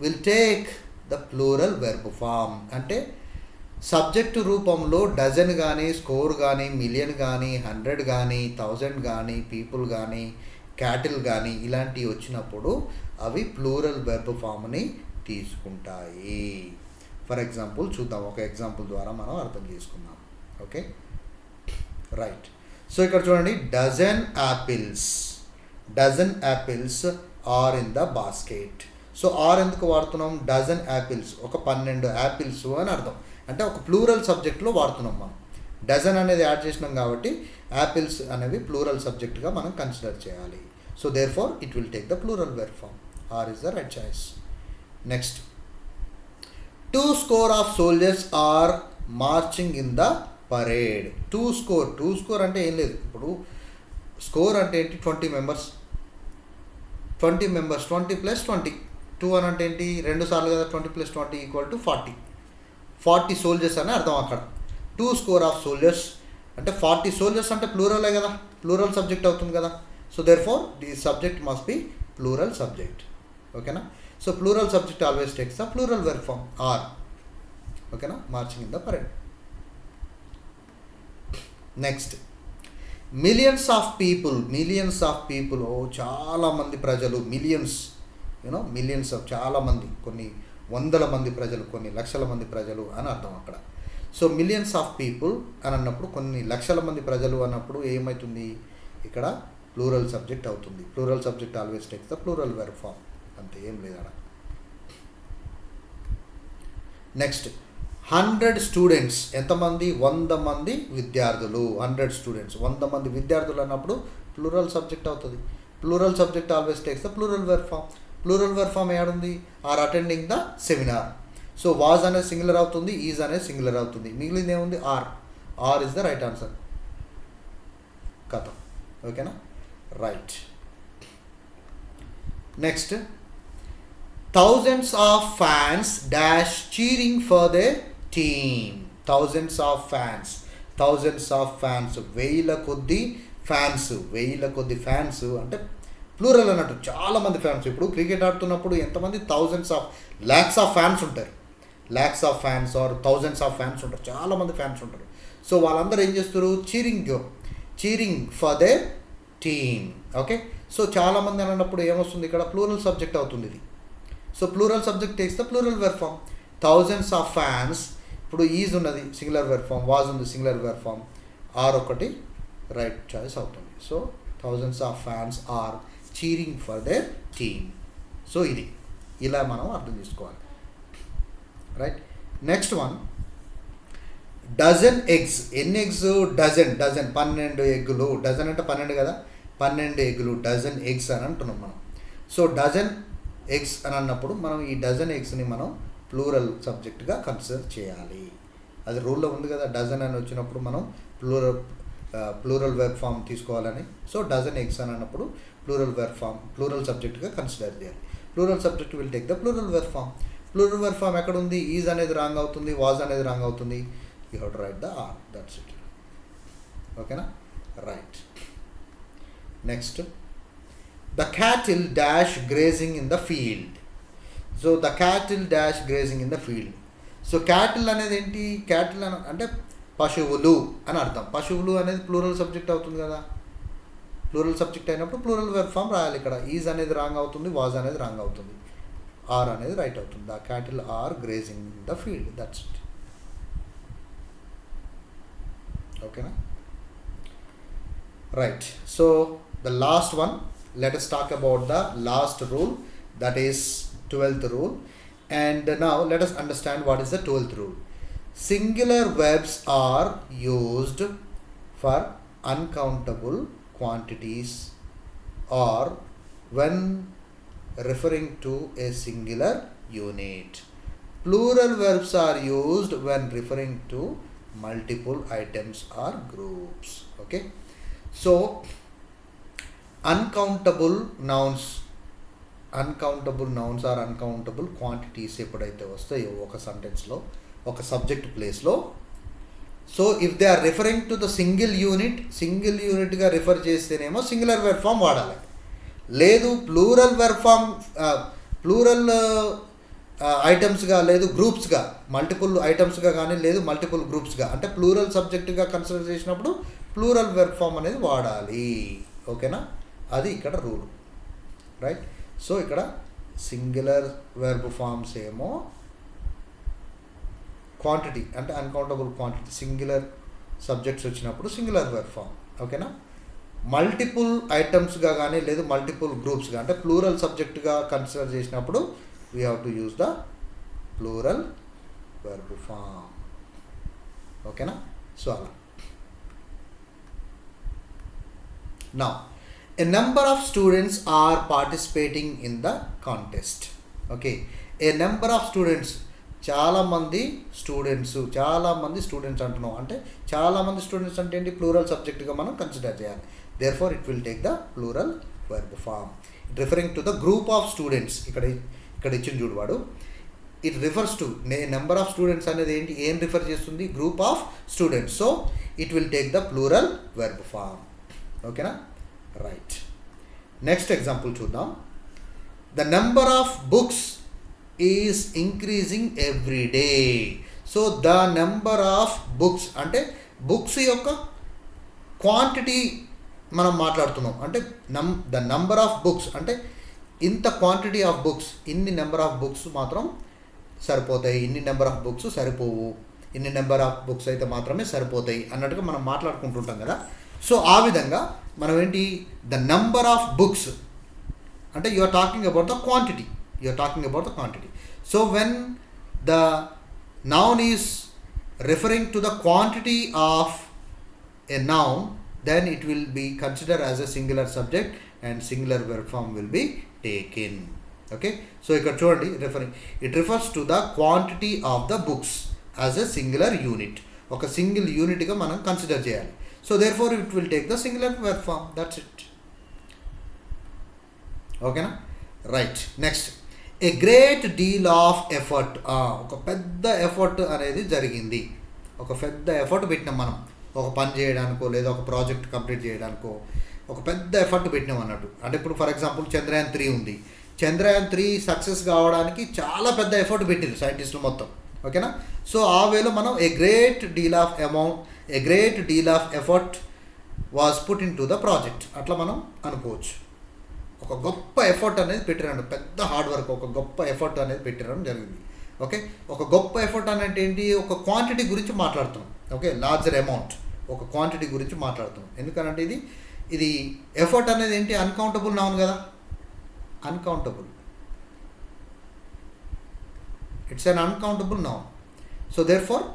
will take the plural verb form. అంటే సబ్జెక్టు రూపంలో డజన్ కానీ, స్కోర్ కానీ, మిలియన్ కానీ, 100 కానీ, 1000 కానీ, పీపుల్ కానీ, క్యాటిల్ కానీ ఇలాంటివి వచ్చినప్పుడు అవి ప్లూరల్ వెర్బ్ ఫామ్ని తీసుకుంటాయి. ఫర్ ఎగ్జాంపుల్ చూద్దాం, ఒక ఎగ్జాంపుల్ ద్వారా మనం అర్థం చేసుకుందాం. Okay, right. సో ఇక్కడ చూడండి, dozen apples are in the basket. So are ఎందుకు వాడుతున్నాం? డజన్ యాపిల్స్, ఒక 12 యాపిల్స్ అని అర్థం. అంటే ఒక ప్లూరల్ సబ్జెక్ట్లో వాడుతున్నాం మనం. డజన్ అనేది యాడ్ చేసినాం కాబట్టి యాపిల్స్ అనేవి ప్లూరల్ సబ్జెక్ట్గా మనం కన్సిడర్ చేయాలి. So there far it will take the plural verb form. Are is the right choice. Next, 2 score of soldiers are marching in the parade. 2 score అంటే ఏం లేదు. ఇప్పుడు స్కోర్ అంటే ఏంటి? 20 మెంబర్స్. 20 + 20. 2 అని అంటే ఏంటి? 2 సార్లు కదా. 20 + 20 = 40 సోల్జర్స్ అని అర్థం అక్కడ. 2 score ఆఫ్ సోల్జర్స్ అంటే 40 సోల్జర్స్ అంటే ప్లూరలే కదా, ప్లూరల్ సబ్జెక్ట్ అవుతుంది కదా. So there for the subject must be plural subject. ఓకేనా? So plural subject always takes the plural verb form are. ఓకేనా? Marching in the parade. Next, millions of people. ఓ చాలామంది ప్రజలు, మిలియన్స్ మిలియన్స్ ఆఫ్ చాలామంది, కొన్ని వందల మంది ప్రజలు, కొన్ని లక్షల మంది ప్రజలు అని అర్థం అక్కడ. సో మిలియన్స్ ఆఫ్ పీపుల్ అని అన్నప్పుడు, కొన్ని లక్షల మంది ప్రజలు అన్నప్పుడు ఏమవుతుంది, ఇక్కడ ప్లూరల్ సబ్జెక్ట్ అవుతుంది. Plural subject always takes the plural verb form, అంతే, ఏం లేదు అక్కడ. నెక్స్ట్ 100 స్టూడెంట్స్, ఎంతమంది, 100 మంది విద్యార్థులు. 100 స్టూడెంట్స్, 100 మంది విద్యార్థులు అన్నప్పుడు ప్లూరల్ సబ్జెక్ట్ అవుతుంది. Plural subject always takes the plural verb form. Plural verb form ఏడుంది, are attending the seminar. So was అనేది సింగులర్ అవుతుంది, ఈజ్ అనేది సింగులర్ అవుతుంది, మిగిలింది ఏముంది, are is the right answer. కథ ఓకేనా, right. Next, thousands of fans dash cheering for their team. thousands of fans, వేల కొద్ది ఫ్యాన్స్ అంటే ప్లూరల్ అన్నట్టు, చాలామంది ఫ్యాన్స్. ఇప్పుడు క్రికెట్ ఆడుతున్నప్పుడు ఎంతమంది, ల్యాక్స్ ఆఫ్ ఫ్యాన్స్ ఉంటారు. Lakhs of fans are thousands of fans ఉంటారు, చాలామంది ఫ్యాన్స్ ఉంటారు. సో వాళ్ళందరూ ఏం చేస్తారు, cheering for their team. Okay, so చాలామంది అని అన్నప్పుడు ఏమొస్తుంది, ఇక్కడ ప్లూరల్ సబ్జెక్ట్ అవుతుంది ఇది. సో plural subject takes the plural verb form. Thousands of fans, ఇప్పుడు ఈజ్ ఉన్నది సింగులర్ వెర్బ్ ఫామ్, వాజ్ ఉంది సింగులర్ వెర్బ్ ఫామ్, ఆర్ ఒకటి రైట్ చాయిస్ అవుతుంది. So thousands of fans are cheering for their team. So ఇది ఇలా మనం అర్థం చేసుకోవాలి, right. Next one, dozen eggs. ఎన్ని ఎగ్స్, డజన్ 12 ఎగ్గులు. డజన్ అంటే 12 కదా, 12 ఎగ్గులు, డజన్ ఎగ్స్ అని అంటున్నాం మనం. సో డజన్ ఎగ్స్ అని అన్నప్పుడు మనం ఈ డజన్ ఎగ్స్ని మనం ప్లూరల్ సబ్జెక్ట్గా కన్సిడర్ చేయాలి. అది రూల్లో ఉంది కదా, డజన్ అని వచ్చినప్పుడు మనం ప్లూరల్ వెర్బ్ ఫామ్ తీసుకోవాలని. సో డజన్ ఎగ్స్ అని అన్నప్పుడు ప్లూరల్ వెర్బ్ ఫామ్, ప్లూరల్ సబ్జెక్ట్గా కన్సిడర్ చేయాలి. Plural subject will take the plural verb form. Plural verb form ఎక్కడ ఉంది, ఈజ్ అనేది రాంగ్ అవుతుంది, వాజ్ అనేది రాంగ్ అవుతుంది. You have to write the are, that's it. ఓకేనా, right. Next, the cattle dash grazing in the field. So the cattle dash grazing in the field. So cattle అనేది ఏంటి, cattle అంటే పశువులు అని అర్థం. పశువులు అనేది ప్లూరల్ సబ్జెక్ట్ అవుతుంది కదా. ప్లూరల్ సబ్జెక్ట్ అయినప్పుడు ప్లూరల్ వెర్బ్ ఫామ్ రాయాలి. ఇక్కడ ఈజ్ అనేది రాంగ్ అవుతుంది, వాజ్ అనేది రాంగ్ అవుతుంది, ఆర్ అనేది రైట్ అవుతుంది. The cattle are grazing in the field, that's it. ఓకేనా, right. So the last one, let us talk about the last rule, that is 12th rule. And now let us understand what is the 12th rule. Singular verbs are used for uncountable quantities or when referring to a singular unit. Plural verbs are used when referring to multiple items or groups. Okay, so uncountable nouns are uncountable quantities ఎప్పుడైతే వస్తాయో ఒక సెంటెన్స్లో, ఒక subject ప్లేస్లో, so if they are referring to the single యూనిట్గా refer చేస్తేనేమో singular verb form వాడాలి. లేదు ప్లూరల్ వెర్బ్ ఫామ్, ప్లూరల్ ఐటమ్స్గా, లేదు గ్రూప్స్గా, మల్టిపుల్ ఐటమ్స్గా కానీ లేదు మల్టిపుల్ గ్రూప్స్గా, అంటే ప్లూరల్ సబ్జెక్టుగా కన్సిడర్ చేసినప్పుడు ప్లూరల్ వెర్బ్ ఫామ్ అనేది వాడాలి. ఓకేనా, అది ఇక్కడ రూల్, రైట్. సో ఇక్కడ సింగులర్ వెర్బ్ ఫామ్స్ ఏమో క్వాంటిటీ అంటే అన్కౌంటబుల్ క్వాంటిటీ, సింగులర్ సబ్జెక్ట్స్ వచ్చినప్పుడు సింగులర్ వెర్బ్ ఫామ్. ఓకేనా, మల్టిపుల్ ఐటమ్స్గా కానీ లేదు మల్టిపుల్ గ్రూప్స్గా అంటే ప్లూరల్ సబ్జెక్ట్గా కన్సిడర్ చేసినప్పుడు we have to use the plural verb form. ఓకేనా, సో అలా. Now, a number of students are participating in the contest. Okay, a number of students, చాలామంది స్టూడెంట్స్ అంటున్నాం అంటే చాలామంది స్టూడెంట్స్ అంటే ఏంటి, ప్లూరల్ సబ్జెక్ట్గా మనం కన్సిడర్ చేయాలి. Therefore it will take the plural verb form. Referring to the group of students, ఇక్కడ ఇచ్చిన చూడు వాడు, it refers to number of students అనేది ఏంటి, ఏం రిఫర్ చేస్తుంది, group of students. So it will take the plural verb form. ఓకేనా, right. Next example చూద్దాం. The number of books is increasing every day. So the number of books అంటే books యొక్క quantity మనం మాట్లాడుతున్నాం. అంటే ద నెంబర్ ఆఫ్ బుక్స్ అంటే ఇంత quantity of books, ఇన్ని నెంబర్ ఆఫ్ బుక్స్ మాత్రం సరిపోతాయి, ఇన్ని నెంబర్ ఆఫ్ బుక్స్ సరిపోవు. ఇన్ని నెంబర్ ఆఫ్ బుక్స్ అయితే మాత్రమే సరిపోతాయి అన్నట్టుగా మనం మాట్లాడుకుంటుంటాం కదా. సో ఆ విధంగా మనం ఏంటి ద నెంబర్ ఆఫ్ బుక్స్ అంటే you are talking about the quantity, so when the noun is referring to the quantity of a noun, then it will be considered as a singular subject and singular verb form will be taken. Okay, so ఇక్కడ చూడండి it refers to the quantity of the books as a singular unit, ఒక single యూనిట్గా మనం consider చేయాలి. So therefore it will take the singular verb form, that's it. ఓకేనా, right. Next a great deal of effort, ఒక పెద్ద effort అనేది జరిగింది, ఒక పెద్ద ఎఫర్ట్ పెట్టినాం మనం ఒక పని చేయడానికో లేదా ఒక ప్రాజెక్ట్ కంప్లీట్ చేయడానికో ఒక పెద్ద ఎఫర్ట్ పెట్టినాం అన్నట్టు. అంటే ఇప్పుడు ఫర్ ఎగ్జాంపుల్ చంద్రయాన్ 3 ఉంది, చంద్రయాన్ 3 సక్సెస్ కావడానికి చాలా పెద్ద ఎఫర్ట్ పెట్టింది సైంటిస్టులు మొత్తం. ఓకేనా, సో ఆ వేలో మనం a great deal of effort was put in to the project అట్లా మనం అనుకోవచ్చు. ఒక గొప్ప ఎఫర్ట్ అనేది పెట్టినాడు, పెద్ద హార్డ్ వర్క్, ఒక గొప్ప ఎఫర్ట్ అనేది పెట్టినడం జరిగింది. ఓకే, ఒక గొప్ప ఎఫర్ట్ అనేది ఏంటి, ఒక క్వాంటిటీ గురించి మాట్లాడుతున్నాం. ఓకే, లార్జర్ అమౌంట్, ఒక క్వాంటిటీ గురించి మాట్లాడుతున్నాం. ఎందుకంటే ఇది ఎఫర్ట్ అనేది ఏంటి, అన్కౌంటబుల్ నౌన్ కదా, uncountable, it's an uncountable noun. So therefore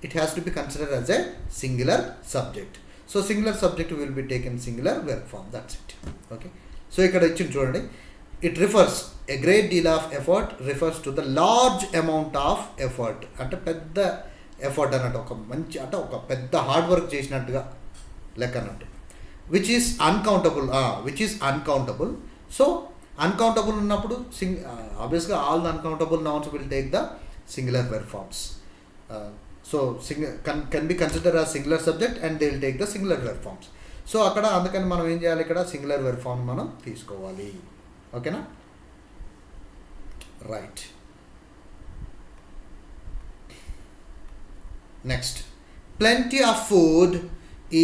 it has to be considered as a singular subject. So singular subject will be taken singular verb form, that's it. Okay, so ఇక్కడ ఇచ్చింది చూడండి, it refers a great deal of effort refers to the large amount of effort, అంటే పెద్ద effort అన్నట్టు, ఒక మంచి అంటే ఒక పెద్ద హార్డ్ వర్క్ చేసినట్టుగా లెక్క అన్నట్టు. Which is uncountable. So uncountable ఉన్నప్పుడు ఆబ్వియస్గా all the uncountable nouns will take the singular verb forms. So can be considered as singular subject and they will take the singular verb forms. So అక్కడ అందుకని మనం ఏం చేయాలి, ఇక్కడ singular verb form మనం తీసుకోవాలి. ఓకేనా, right. Next, plenty of food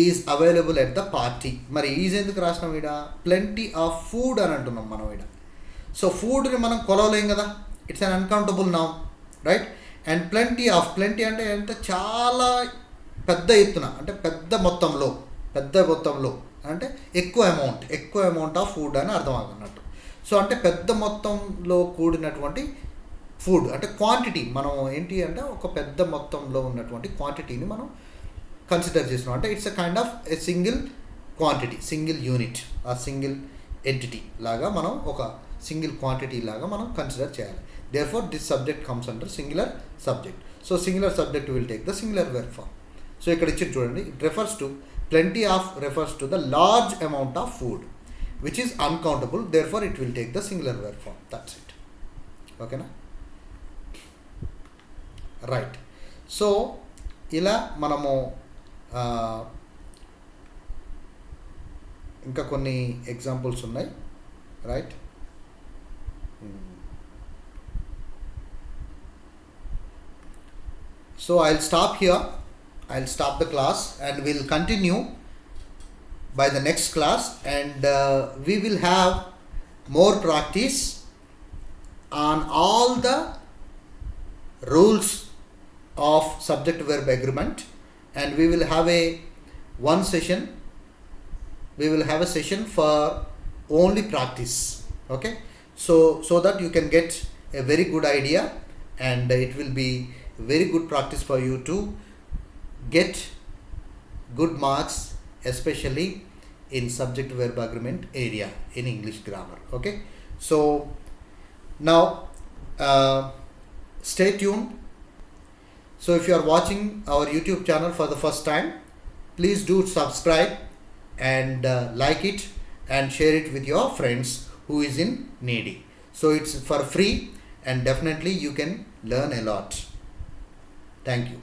is available at the party. మరి ఈజ్ ఎందుకు రాసినాం ఇక్కడ, ప్లెంటీ ఆఫ్ ఫుడ్ అని అంటున్నాం మనం ఇక్కడ. సో ఫుడ్ని మనం కొలవలేం కదా, it's an uncountable noun, right. And plenty అంటే ఎంత, చాలా పెద్ద ఎత్తున, అంటే పెద్ద మొత్తంలో అంటే ఎక్కువ అమౌంట్ ఆఫ్ ఫుడ్ అని అర్థం అన్నట్టు. సో అంటే పెద్ద మొత్తంలో కూడినటువంటి ఫుడ్ అంటే క్వాంటిటీ, మనం ఏంటి అంటే ఒక పెద్ద మొత్తంలో ఉన్నటువంటి క్వాంటిటీని మనం కన్సిడర్ చేస్తున్నాం. అంటే it's a kind of a single quantity, single unit, ఆ సింగిల్ ఎంటిటీ లాగా మనం ఒక సింగిల్ క్వాంటిటీ లాగా మనం కన్సిడర్ చేయాలి. Therefore, this subject comes under singular subject. So, singular subject will take the singular verb form. So, ఇక్కడ ఇచ్చి చూడండి, it refers to, plenty of refers to the large amount of food, which is uncountable. Therefore, it will take the singular verb form. That's it. Okay na? Right. So, ఇలా మనము ఇంకా కొన్ని examples ఉన్నాయి, right. So I'll stop here, I'll stop the class and we'll continue by the next class, and we will have more practice on all the rules of subject verb agreement, and we will have a session for only practice. Okay, so that you can get a very good idea, and it will be very good practice for you to get good marks, especially in subject verb agreement area in English grammar. Okay, so now stay tuned. So if you are watching our YouTube channel for the first time, please do subscribe and like it and share it with your friends who is in needy. So it's for free and definitely you can learn a lot. Thank you.